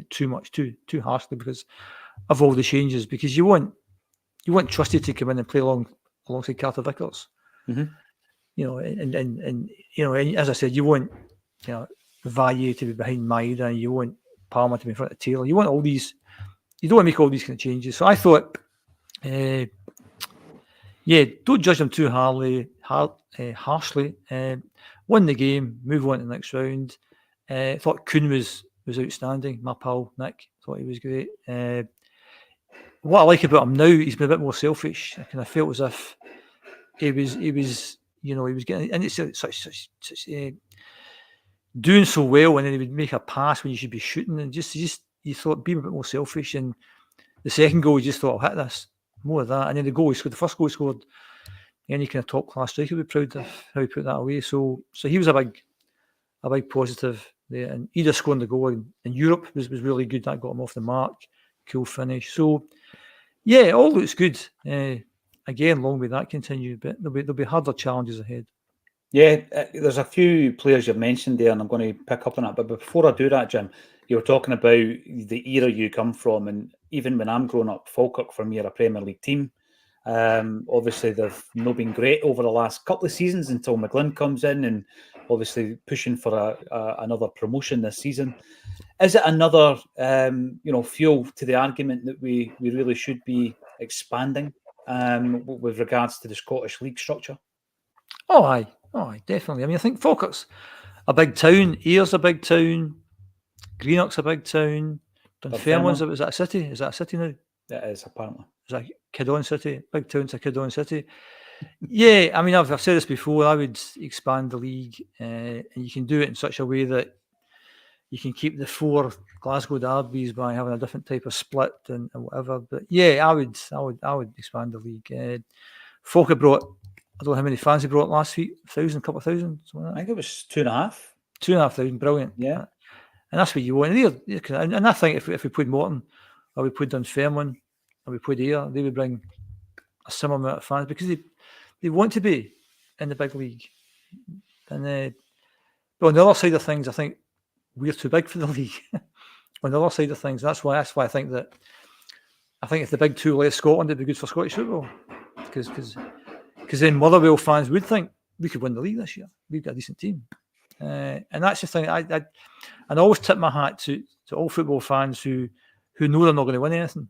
too much, too harshly because of all the changes. Because you want Trusty to come in and play alongside Carter Vickers. And as I said, you want Valle to be behind Maida, and you want Palmer to be in front of Taylor. You want all these. You don't want to make all these kind of changes. So I thought, don't judge them too harshly. Won the game, move on to the next round. Thought Kuhn was outstanding. My pal Nick thought he was great. What I like about him now, he's been a bit more selfish. I kind of felt as if he was getting, and it's such doing so well, and then he would make a pass when you should be shooting, and just you thought be a bit more selfish. And the second goal, you just thought, I'll hit this, more of that. And then the goal he scored, the first goal he scored, any kind of top class striker would be proud of how he put that away. So he was a big positive there. And either scoring the goal in Europe was really good. That got him off the mark. Cool finish. So yeah, all looks good. Again, long may that continue, but there'll be harder challenges ahead. Yeah, there's a few players you've mentioned there, and I'm going to pick up on that. But before I do that, Jim, you were talking about the era you come from, and even when I'm growing up, Falkirk for me are a Premier League team. Obviously, they've not been great over the last couple of seasons until McGlynn comes in, and obviously pushing for another promotion this season. Is it another fuel to the argument that we really should be expanding with regards to the Scottish League structure? Oh, aye, definitely. I mean, I think Falkirk's a big town. Ayre's a big town. Greenock's a big town. Dunfermline's is that a city? Is that a city now? It is, apparently. Is that Kidon City? Big town's a Kidon City. Yeah, I mean, I've said this before. I would expand the league, and you can do it in such a way that you can keep the 4 Glasgow derbies by having a different type of split and whatever. But yeah, I would expand the league. Falkirk brought, I don't know how many fans they brought last week, 1,000, couple of thousand, something like that. I think it was 2,500. 2,500, brilliant. Yeah. And that's what you want. And I think if we played Morton, or we played Dunfermline, or we played Ayr, they would bring a similar amount of fans because they want to be in the big league. And but on the other side of things, I think we're too big for the league. On the other side of things, that's why I think if the big 2 left Scotland, it'd be good for Scottish football, because then Motherwell fans would think we could win the league this year. We've got a decent team, and that's the thing. I always tip my hat to all football fans who know they're not going to win anything.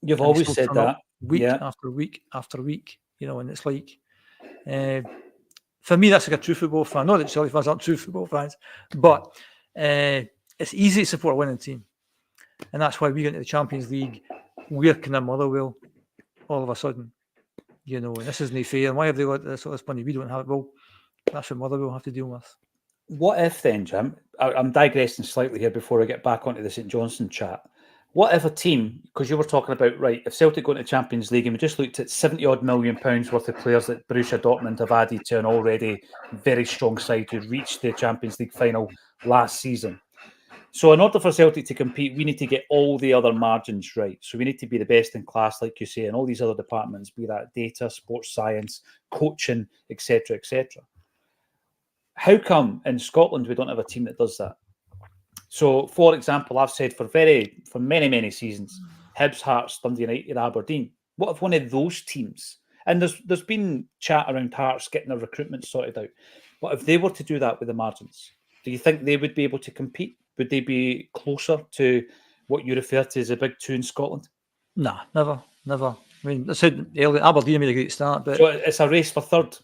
You've always said that week after week after week, and it's like, for me, that's like a true football fan. Not that Celtic fans aren't true football fans, but it's easy to support a winning team, and that's why we get into the Champions League. We're kind of Motherwell all of a sudden, and this isn't fair. And why have they got this money? We don't have it. Well, that's what Motherwell have to deal with. What if then, Jim? I'm digressing slightly here before I get back onto the St Johnstone chat. What if a team, because you were talking about, right, if Celtic go into the Champions League and we just looked at £70-odd million worth of players that Borussia Dortmund have added to an already very strong side who reached the Champions League final last season. So in order for Celtic to compete, we need to get all the other margins right. So we need to be the best in class, like you say, in all these other departments, be that data, sports science, coaching, etc., etc. How come in Scotland we don't have a team that does that? So, for example, I've said for many, many seasons, Hibs, Hearts, Dundee United, Aberdeen. What if one of those teams, and there's been chat around Hearts getting their recruitment sorted out, but if they were to do that with the margins, do you think they would be able to compete? Would they be closer to what you refer to as a big 2 in Scotland? Nah, never. I mean, I said earlier, Aberdeen made a great start, but so it's a race for third.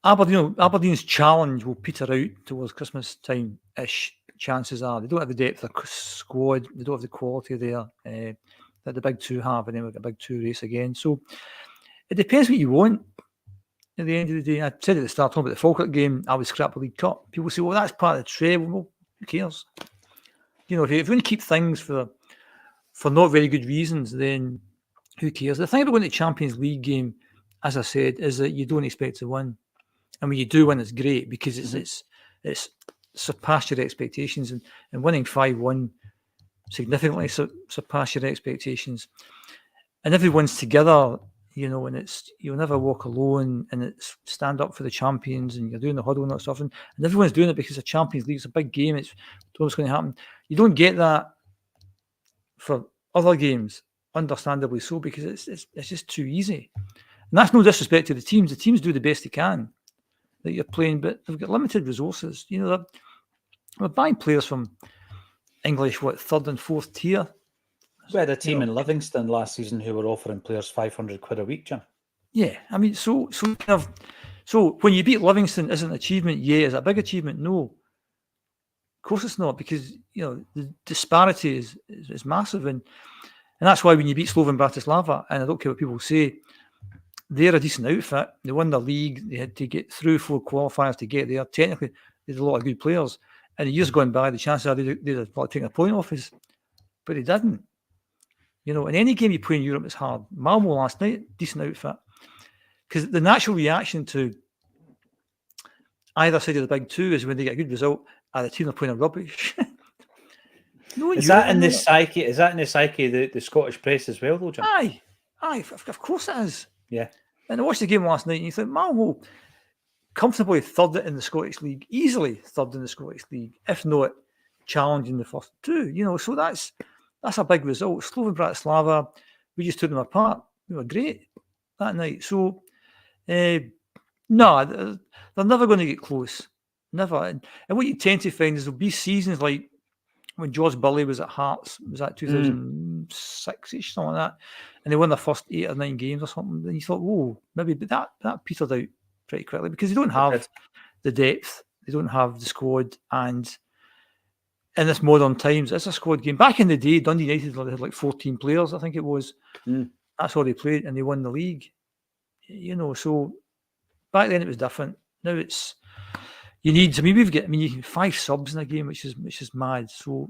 Aberdeen's challenge will peter out towards Christmas time-ish. Chances are they don't have the depth of squad, they don't have the quality there that the big 2 have, and then we've got a big 2 race again. So it depends what you want. At the end of the day, I said at the start, talking about the Falkirk game, I would scrap the League Cup. People say, well, that's part of the treble. Well, who cares? If you're going to keep things for not very good reasons, then who cares? The thing about going to the Champions League game, as I said, is that you don't expect to win. And when you do win, it's great because it's surpassed your expectations, and winning 5-1 significantly surpassed your expectations. And everyone's together, and it's, you'll never walk alone, and it's stand up for the champions, and you're doing the huddle and that stuff, and everyone's doing it because the Champions League is a big game. It's what's going to happen. You don't get that for other games, understandably so, because it's just too easy. And that's no disrespect to the teams. The teams do the best they can that you're playing, but they've got limited resources. We're buying players from English, third and fourth tier. We had a team in Livingston last season who were offering players £500 a week, Jim. Yeah, I mean, so when you beat Livingston, is it an achievement? Yeah. Is it a big achievement? No. Of course it's not, because the disparity is massive, and that's why when you beat Slovan Bratislava, and I don't care what people say, they're a decent outfit. They won the league. They had to get through 4 qualifiers to get there. Technically, there's a lot of good players. And the years gone by, the chances are they'd have taken a point off us, but they didn't. In any game you play in Europe, it's hard. Malmo last night, decent outfit, because the natural reaction to either side of the big two is when they get a good result, the team are playing rubbish. Is that in the psyche? Is that in the psyche of the Scottish press as well, though, Jim? Aye, of course it is. Yeah. And I watched the game last night, and you think Malmo comfortably third in the Scottish League, easily third in the Scottish League, if not challenging the first two. So that's a big result. Slovan Bratislava, we just took them apart. We were great that night. So, no, they're never going to get close. Never. And what you tend to find is there'll be seasons like when George Burley was at Hearts, was that 2006-ish, something like that, and they won their first 8 or 9 games or something, and you thought, whoa, maybe, but that petered out pretty quickly, because they don't have the depth, they don't have the squad, and in this modern times, it's a squad game. Back in the day, Dundee United had like 14 players, I think it was. That's all they played, and they won the league. So back then it was different. Now it's... we've got 5 subs in a game, which is mad. So,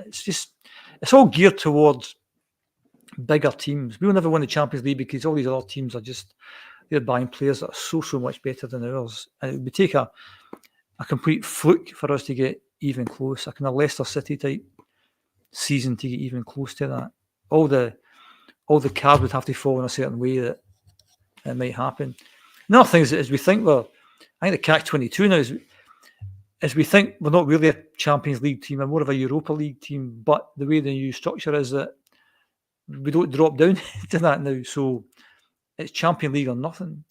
it's all geared towards bigger teams. We'll never win the Champions League because all these other teams they're buying players that are so much better than ours. And it would take a complete fluke for us to get even close, a kind of Leicester City type season to get even close to that. All the cards would have to fall in a certain way that it might happen. Another thing is we think I think the catch-22 now is we think we're not really a Champions League team, we're more of a Europa League team, but the way the new structure is that we don't drop down to that now, so it's Champions League or nothing.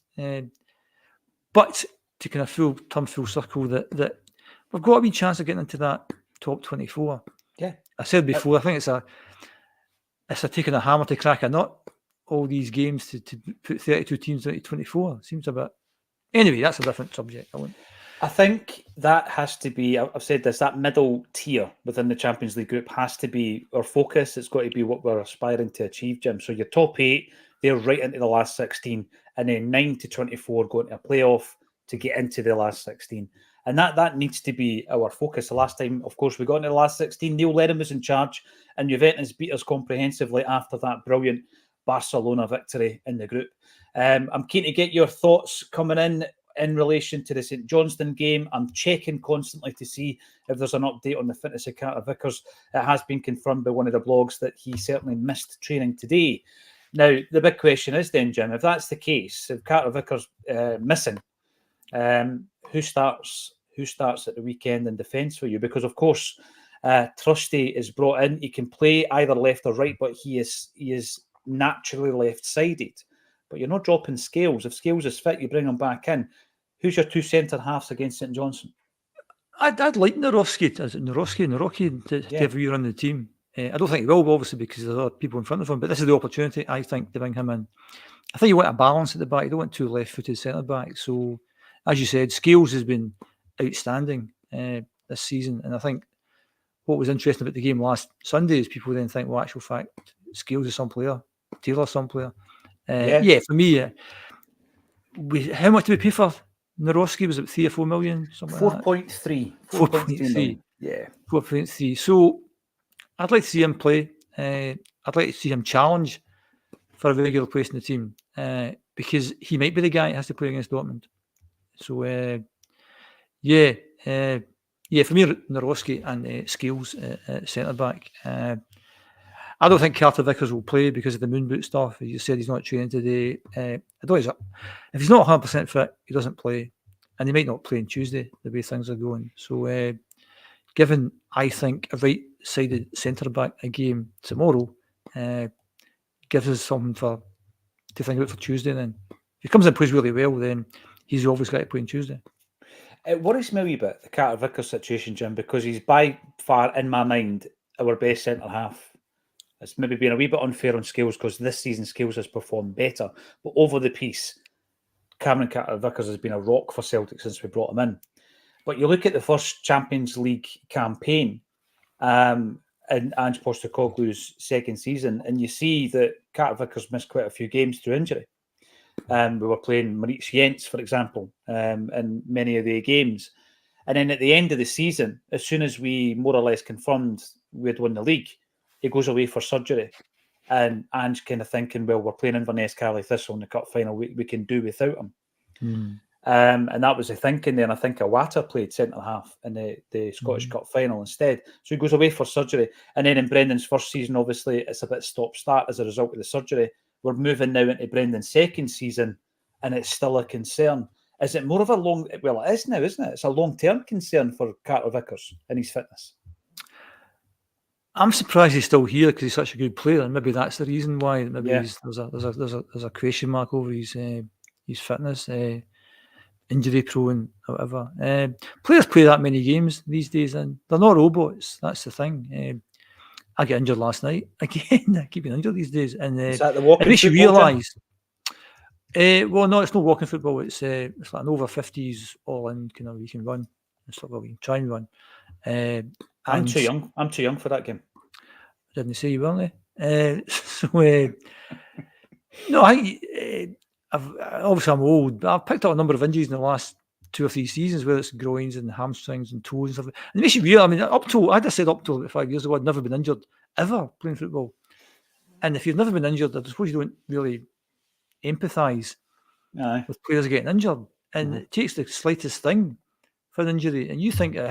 But to kind of turn full circle, that we've got a wee chance of getting into that top 24. Yeah. I said before, I think it's a taking a hammer to crack a nut, all these games to put 32 teams into 24. Seems a bit... Anyway, that's a different subject. I think that has to be, I've said this, that middle tier within the Champions League group has to be our focus. It's got to be what we're aspiring to achieve, Jim. So your top 8, they're right into the last 16, and then 9 to 24 going to a playoff to get into the last 16. And that needs to be our focus. The last time, of course, we got into the last 16, Neil Lennon was in charge, and Juventus beat us comprehensively after that brilliant Barcelona victory in the group. I'm keen to get your thoughts coming in relation to the St Johnstone game. I'm checking constantly to see if there's an update on the fitness of Carter Vickers. It has been confirmed by one of the blogs that he certainly missed training today. Now, the big question is then, Jim, if that's the case, if Carter Vickers missing, who starts at the weekend in defence for you? Because, of course, Trusty is brought in. He can play either left or right, but he is naturally left-sided. But you're not dropping Scales. If Scales is fit, you bring him back in. Who's your 2 centre-halves against St Johnstone? I'd like Narowski to have a year on the team. I don't think he will, obviously, because there's other people in front of him, but this is the opportunity, I think, to bring him in. I think you want a balance at the back. You don't want 2 left-footed centre-backs. So, as you said, Scales has been outstanding this season. And I think what was interesting about the game last Sunday is people then think, well, actual fact, Scales is some player, Taylor's some player. For me, how much did we pay for Narowski? Was it 3 or 4 million? 4.3. 4.3. Yeah. 4.3. So I'd like to see him play. I'd like to see him challenge for a regular place in the team because he might be the guy that has to play against Dortmund. So, for me, Narowski and Scales at centre-back. I don't think Carter Vickers will play because of the moon boot stuff. As you said, he's not training today. If he's not 100% fit, he doesn't play. And he might not play on Tuesday, the way things are going. So, given, I think, a right-sided centre-back a game tomorrow, gives us something to think about for Tuesday then. If he comes in and plays really well, then he's obviously got to play on Tuesday. It worries me a wee bit, the Carter Vickers situation, Jim, because he's by far, in my mind, our best centre half. It's maybe been a wee bit unfair on Scales because this season Scales has performed better. But over the piece, Cameron Carter Vickers has been a rock for Celtic since we brought him in. But you look at the first Champions League campaign in Ange Postecoglou's second season, and you see that Carter Vickers missed quite a few games through injury. We were playing Maurice Jens, for example, in many of the games. And then at the end of the season, as soon as we more or less confirmed we'd won the league, he goes away for surgery. And Ange kind of thinking, well, we're playing Inverness Carly Thistle in the cup final, we can do without him. And that was the thinking there. And I think Iwata played centre half in the Scottish Cup final instead. So he goes away for surgery. And then in Brendan's first season, obviously, it's a bit stop-start as a result of the surgery. We're moving now into Brendan's second season, and it's still a concern. Is it more of a long... Well, it is now, isn't it? It's a long-term concern for Carter Vickers and his fitness. I'm surprised he's still here because he's such a good player, and maybe that's the reason why. Maybe there's a question mark over his fitness, injury prone or whatever. Players play that many games these days, and they're not robots. That's the thing. I get injured last night again. I keep getting injured these days, and is that the walking it makes you football, realise. Well, no, it's not walking football. It's like an over 50s all in kind of you can run and stuff. Well, we can try and run. I'm too young. I'm too young for that game. Didn't say you weren't they? No, obviously I'm old, but I've picked up a number of injuries in the last 2 or 3 seasons, whether it's groins and hamstrings and toes and stuff. And it makes you real. I mean, up till about 5 years ago, I'd never been injured ever playing football. And if you've never been injured, I suppose you don't really empathise with players getting injured. And it takes the slightest thing for an injury. And you think of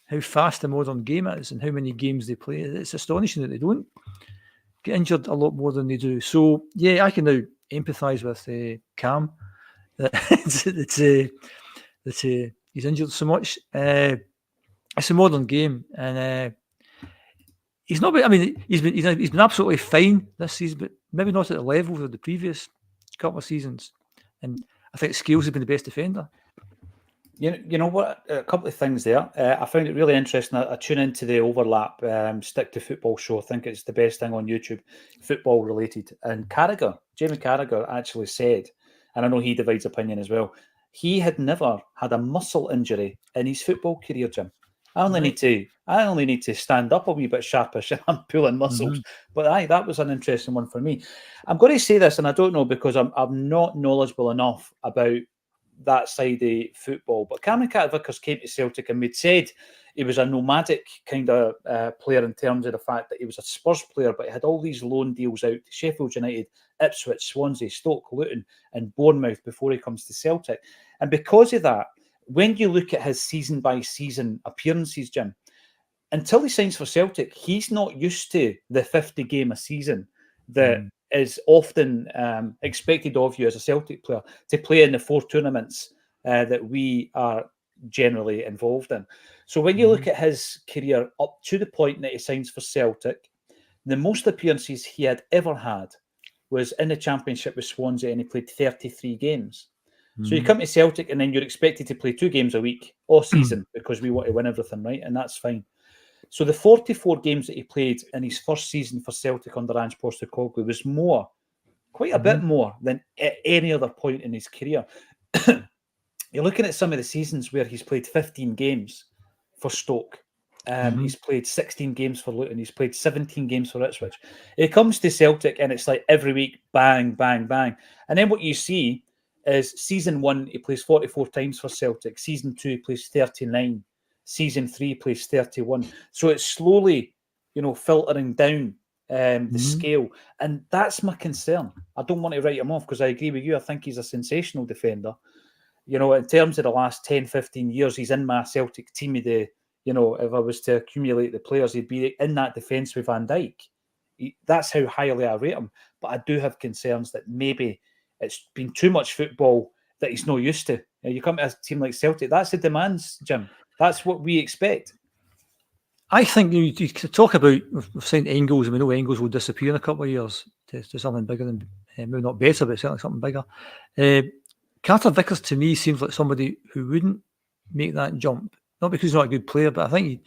how fast the modern game is and how many games they play. It's astonishing that they don't get injured a lot more than they do. So, yeah, I can now empathise with Cam that he's injured so much. It's a modern game, and he's not. I mean, he's been absolutely fine this season, but maybe not at the level of the previous couple of seasons. And I think Scales has been the best defender. You know what? A couple of things there. I found it really interesting. I tune into the Overlap Stick to Football show. I think it's the best thing on YouTube, football related. And Jamie Carragher actually said, and I know he divides opinion as well, he had never had a muscle injury in his football career, Jim. I only need to stand up a wee bit sharpish and I'm pulling muscles. But that was an interesting one for me. I'm going to say this, and I don't know because I'm not knowledgeable enough about that side of football. But Cameron Carter Vickers came to Celtic, and we'd said he was a nomadic kind of player in terms of the fact that he was a Spurs player, but he had all these loan deals out to Sheffield United, Ipswich, Swansea, Stoke, Luton and Bournemouth before he comes to Celtic. And because of that, when you look at his season-by-season appearances, Jim, until he signs for Celtic, he's not used to the 50 game a season that is often expected of you as a Celtic player to play in the 4 tournaments that we are generally involved in. So when you look at his career up to the point that he signs for Celtic, the most appearances he had ever had was in the Championship with Swansea, and he played 33 games. So you come to Celtic and then you're expected to play 2 games a week all season because we want to win everything, right? And that's fine. So the 44 games that he played in his first season for Celtic under Ange Postecoglou was quite a bit more than at any other point in his career. You're looking at some of the seasons where he's played 15 games for Stoke. He's played 16 games for Luton. He's played 17 games for Ipswich. He comes to Celtic and it's like every week, bang, bang, bang. And then what you see is season 1, he plays 44 times for Celtic. Season 2, he plays 39. Season 3, plays 31. So it's slowly, filtering down the scale. And that's my concern. I don't want to write him off because I agree with you. I think he's a sensational defender. In terms of the last 10, 15 years, he's in my Celtic team of the, if I was to accumulate the players, he'd be in that defence with Van Dijk. That's how highly I rate him. But I do have concerns that maybe it's been too much football that he's not used to. You come to a team like Celtic, that's the demands, Jim. That's what we expect. I think you could talk about, we've signed Engels, and we know Engels will disappear in a couple of years to something bigger than, maybe not better, but certainly something bigger. Carter Vickers to me seems like somebody who wouldn't make that jump. Not because he's not a good player, but I think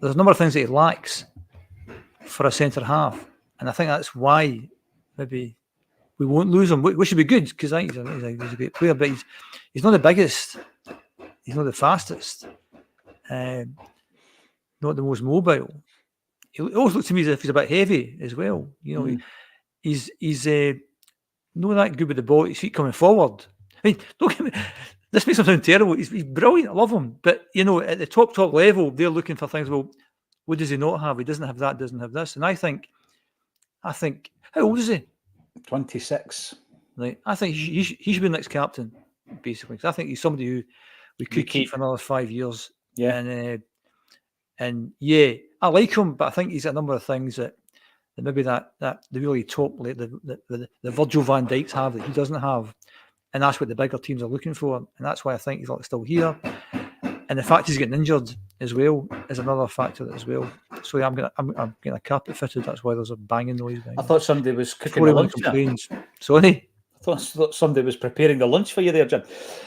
there's a number of things that he lacks for a centre half, and I think that's why maybe we won't lose him. We should be good because I think he's a great player, but he's not the biggest, he's not the fastest, not the most mobile. It always looks to me as if he's a bit heavy as well. You know, he's not that good with the ball. His feet coming forward. I mean, don't get me. This makes him sound terrible. He's brilliant. I love him. But, you know, at the top level, they're looking for things. Well, what does he not have? He doesn't have that, doesn't have this. And I think, how old is he? 26. Right. I think he should be the next captain, basically. Because I think he's somebody who we could keep for another 5 years. Yeah. And yeah, I like him, but I think he's got a number of things that maybe that the really top, like the Virgil van Dijks have that he doesn't have. And that's what the bigger teams are looking for. And that's why I think he's still here. And the fact he's getting injured as well is another factor as well. So yeah, I'm getting a carpet fitted. That's why there's a banging noise. I thought somebody was cooking the lunch. Sorry? I thought somebody was preparing the lunch for you there, Jim.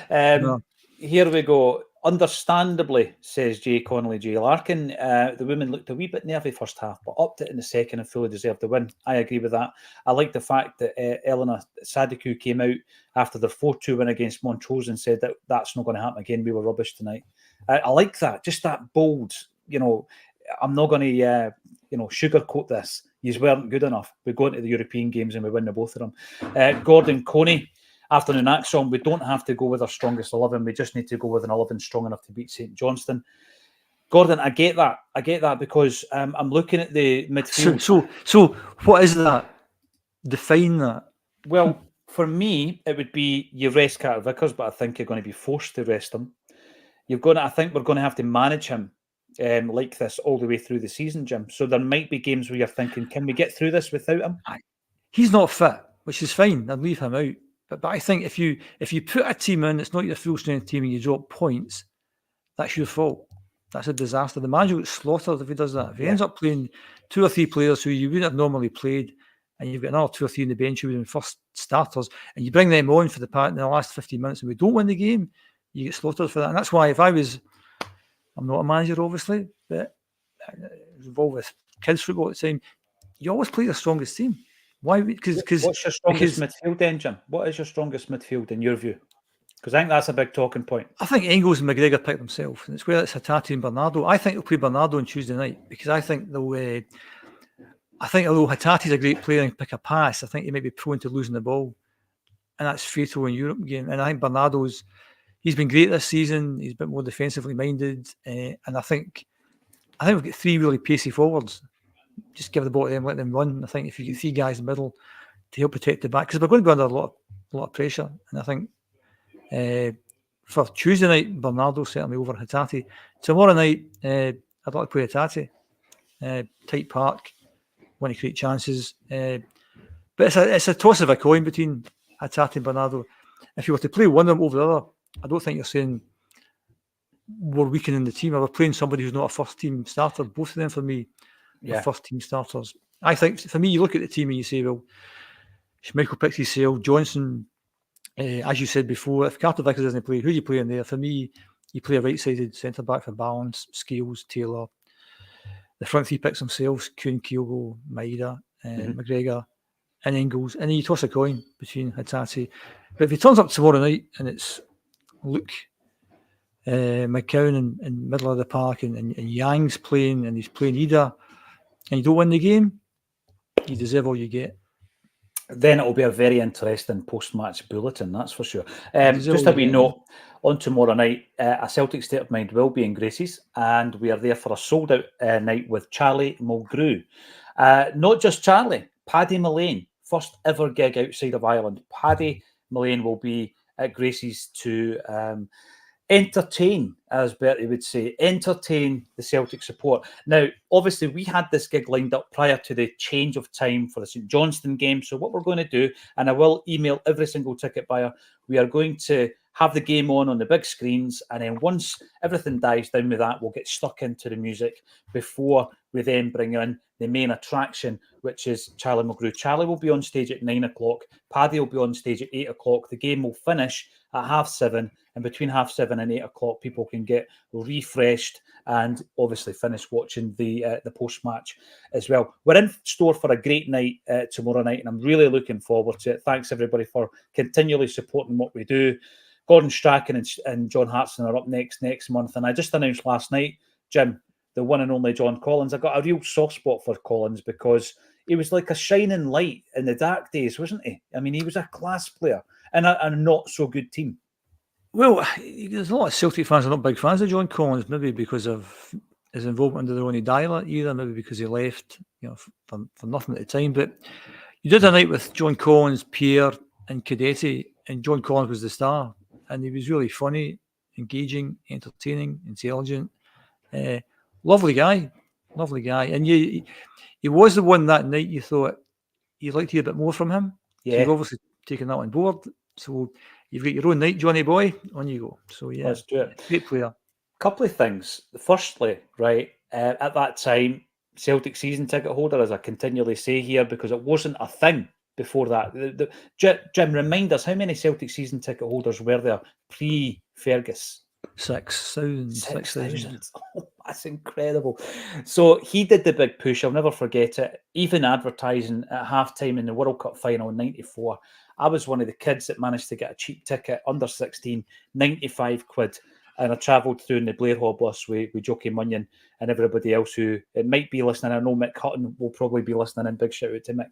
No. Here we go. Understandably, says Jay Connolly, Jay Larkin, the women looked a wee bit nervy first half, but upped it in the second and fully deserved the win. I agree with that. I like the fact that Elena Sadiku came out after the 4-2 win against Montrose and said that that's not going to happen again. We were rubbish tonight. I like that. Just that bold, you know, I'm not going to, sugarcoat this. You weren't good enough. We go into the European games and we win the both of them. Gordon Coney, afternoon Acsom, we don't have to go with our strongest 11. We just need to go with an 11 strong enough to beat St Johnstone. Gordon, I get that because I'm looking at the midfield. So what is that? Define that. Well, for me, it would be you rest Carter Vickers, but I think you're going to be forced to rest him. I think we're going to have to manage him like this all the way through the season, Jim. So there might be games where you're thinking, can we get through this without him? He's not fit, which is fine. I'd leave him out. But I think if you put a team in, it's not your full strength team, and you drop points, that's your fault. That's a disaster. The manager gets slaughtered if he does that. If he ends up playing 2 or 3 players who you wouldn't have normally played, and you've got another 2 or 3 in the bench who would have been first starters, and you bring them on for in the last 15 minutes, and we don't win the game, you get slaughtered for that. And that's why I'm not a manager, obviously, but I was involved with kids football at the time. You always play the strongest team. Why? Because what's your strongest midfield then, Jim? What is your strongest midfield in your view? Because I think that's a big talking point. I think Engels and McGregor pick themselves, and it's whether it's Hatate and Bernardo. I think they'll play Bernardo on Tuesday night because I think they'll. I think although Hatate's a great player and can pick a pass, I think he might be prone to losing the ball, and that's fatal in Europe game. And I think he's been great this season. He's a bit more defensively minded, and I think we've got 3 really pacey forwards. Just give the ball to them, let them run. I think if you get 3 guys in the middle to help protect the back, because we're going to be under a lot of pressure. And I think for Tuesday night, Bernardo certainly over Hatate. Tomorrow night, I'd like to play Hatate. Tight park, want to create chances. But it's a toss of a coin between Hatate and Bernardo. If you were to play one of them over the other, I don't think you're saying we're weakening the team. Or we're playing somebody who's not a first team starter. Both of them for me. First team starters. I think for me, you look at the team and you say, well, Schmeichel picks his sale, Johnson, as you said before, if Carter Vickers doesn't play, who do you play in there? For me, you play a right-sided centre back for balance, Scales, Taylor. The front 3 picks themselves, Kuhn, Kyogo, Maeda, McGregor, and Engels. And then you toss a coin between Hatate. But if he turns up tomorrow night and it's Luke McCown in middle of the park and Yang's playing and he's playing Ida, and you don't win the game, you deserve all you get. Then it'll be a very interesting post-match bulletin, that's for sure. Just a wee note, on tomorrow night, a Celtic State of Mind will be in Gracie's, and we are there for a sold-out night with Charlie Mulgrew. Not just Charlie, Paddy Mullane, first ever gig outside of Ireland. Paddy Mullane will be at Gracie's to entertain, as Bertie would say, entertain the Celtic support. Now, obviously, we had this gig lined up prior to the change of time for the St Johnstone game. So what we're going to do, and I will email every single ticket buyer, we are going to have the game on the big screens, and then once everything dies down with that, we'll get stuck into the music before we then bring in the main attraction, which is Charlie Mulgrew. Charlie will be on stage at 9 o'clock. Paddy will be on stage at 8 o'clock. The game will finish at 7:30, and between 7:30 and 8 o'clock, people can get refreshed and obviously finish watching the post-match as well. We're in store for a great night tomorrow night, and I'm really looking forward to it. Thanks, everybody, for continually supporting what we do. Gordon Strachan and John Hartson are up next month, and I just announced last night, Jim, the one and only John Collins. I got a real soft spot for Collins because he was like a shining light in the dark days, wasn't he? I mean, he was a class player in a not so good team. Well, there's a lot of Celtic fans are not big fans of John Collins, maybe because of his involvement under the Ronnie Dyler era, maybe because he left, for nothing at the time. But you did a night with John Collins, Pierre, and Cadetti, and John Collins was the star, and he was really funny, engaging, entertaining, intelligent, lovely guy, and he was the one that night you thought you'd like to hear a bit more from him. Yeah, so you've obviously taken that on board. So you've got your own night, Johnny boy, on you go. So yeah, let's do it. Great player. Couple of things. Firstly, right, at that time, Celtic season ticket holder, as I continually say here, because it wasn't a thing before that. Jim, remind us, how many Celtic season ticket holders were there pre-Fergus? 6,000. Oh, that's incredible. So he did the big push. I'll never forget it. Even advertising at halftime in the World Cup final in '94. I was one of the kids that managed to get a cheap ticket, under 16, 95 quid. And I travelled through in the Blair Hall bus with Jockey Munyon and everybody else who it might be listening. I know Mick Hutton will probably be listening, and big shout out to Mick.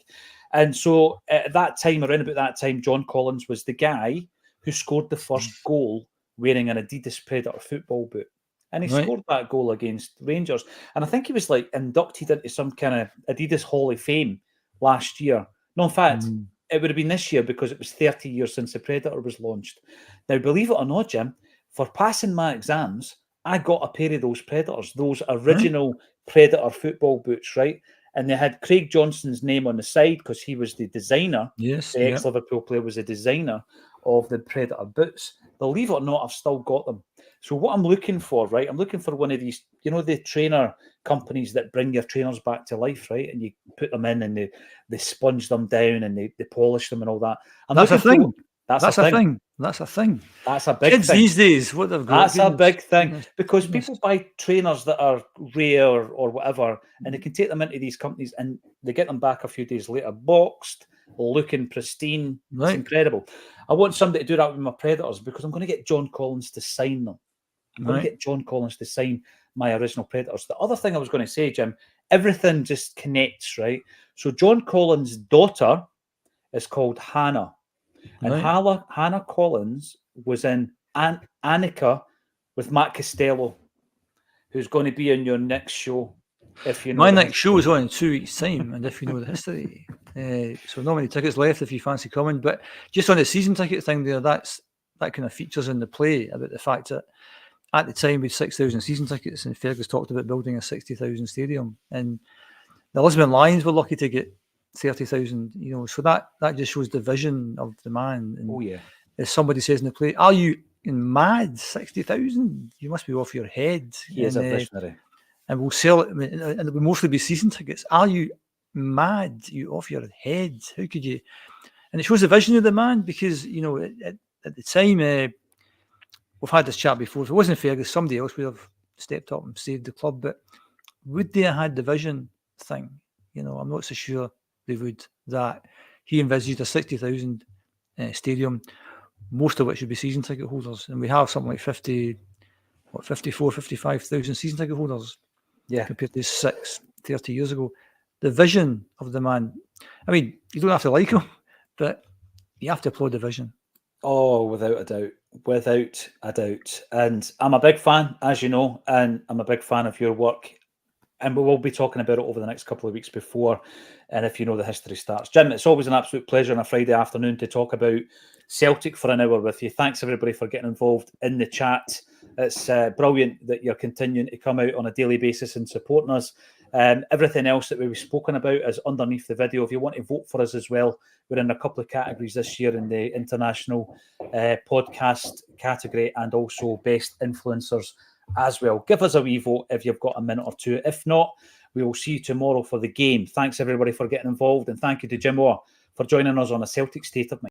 And so at that time, around about that time, John Collins was the guy who scored the first goal wearing an Adidas Predator football boot. And he scored that goal against Rangers. And I think he was like inducted into some kind of Adidas Hall of Fame last year. No, in fact, it would have been this year because it was 30 years since the Predator was launched. Now, believe it or not, Jim, for passing my exams, I got a pair of those Predators, those original Predator football boots, right? And they had Craig Johnston's name on the side because he was the designer. Yes, the ex-Liverpool player was the designer of the Predator boots. Believe it or not, I've still got them. So what I'm looking for, right? I'm looking for one of these, the trainer companies that bring your trainers back to life, right? And you put them in and they sponge them down and they polish them and all that. That's a thing. That's a thing. That's a thing. That's a big Kids thing. These days, what they've got. That's a big thing because people buy trainers that are rare or whatever, and they can take them into these companies and they get them back a few days later, boxed, looking pristine. It's incredible. I want somebody to do that with my Predators because I'm going to get John Collins to sign them. I'm going to get John Collins to sign my original Predators. The other thing I was going to say, Jim, everything just connects, right? So John Collins' daughter is called Hannah. And Hannah Collins was in Annika with Matt Costello, who's going to be in your next show. If you know my next show is on in 2 weeks' time, and if you know the history, so not many tickets left if you fancy coming. But just on the season ticket thing, that kind of features in the play about the fact that at the time we had 6,000 season tickets, and Fergus talked about building a 60,000 stadium, and the Lisbon Lions were lucky to get 30,000, so that just shows the vision of the man. And as somebody says in the play, are you mad? 60,000? You must be off your head. He is a visionary. And we'll sell it, and it will mostly be season tickets. Are you mad? You off your head? How could you? And it shows the vision of the man because, at the time, we've had this chat before. If it wasn't Fergus, somebody else would have stepped up and saved the club. But would they have had the vision thing? I'm not so sure they would. That he envisaged a 60,000 stadium, most of which would be season ticket holders, and we have something like 54, 55,000 season ticket holders. Yeah, compared to 30 years ago. The vision of the man. I mean, you don't have to like him, but you have to applaud the vision. Oh, without a doubt. And I'm a big fan, as you know, and I'm a big fan of your work And we will be talking about it over the next couple of weeks before, and if you know, the history starts. Jim, it's always an absolute pleasure on a Friday afternoon to talk about Celtic for an hour with you. Thanks everybody for getting involved in the chat. It's brilliant that you're continuing to come out on a daily basis and supporting us. Everything else that we've spoken about is underneath the video. If you want to vote for us as well, we're in a couple of categories this year in the international podcast category, and also best influencers as well. Give us a wee vote if you've got a minute or two. If not, we will see you tomorrow for the game. Thanks everybody for getting involved, and thank you to Jim Orr for joining us on a Celtic State of Mind.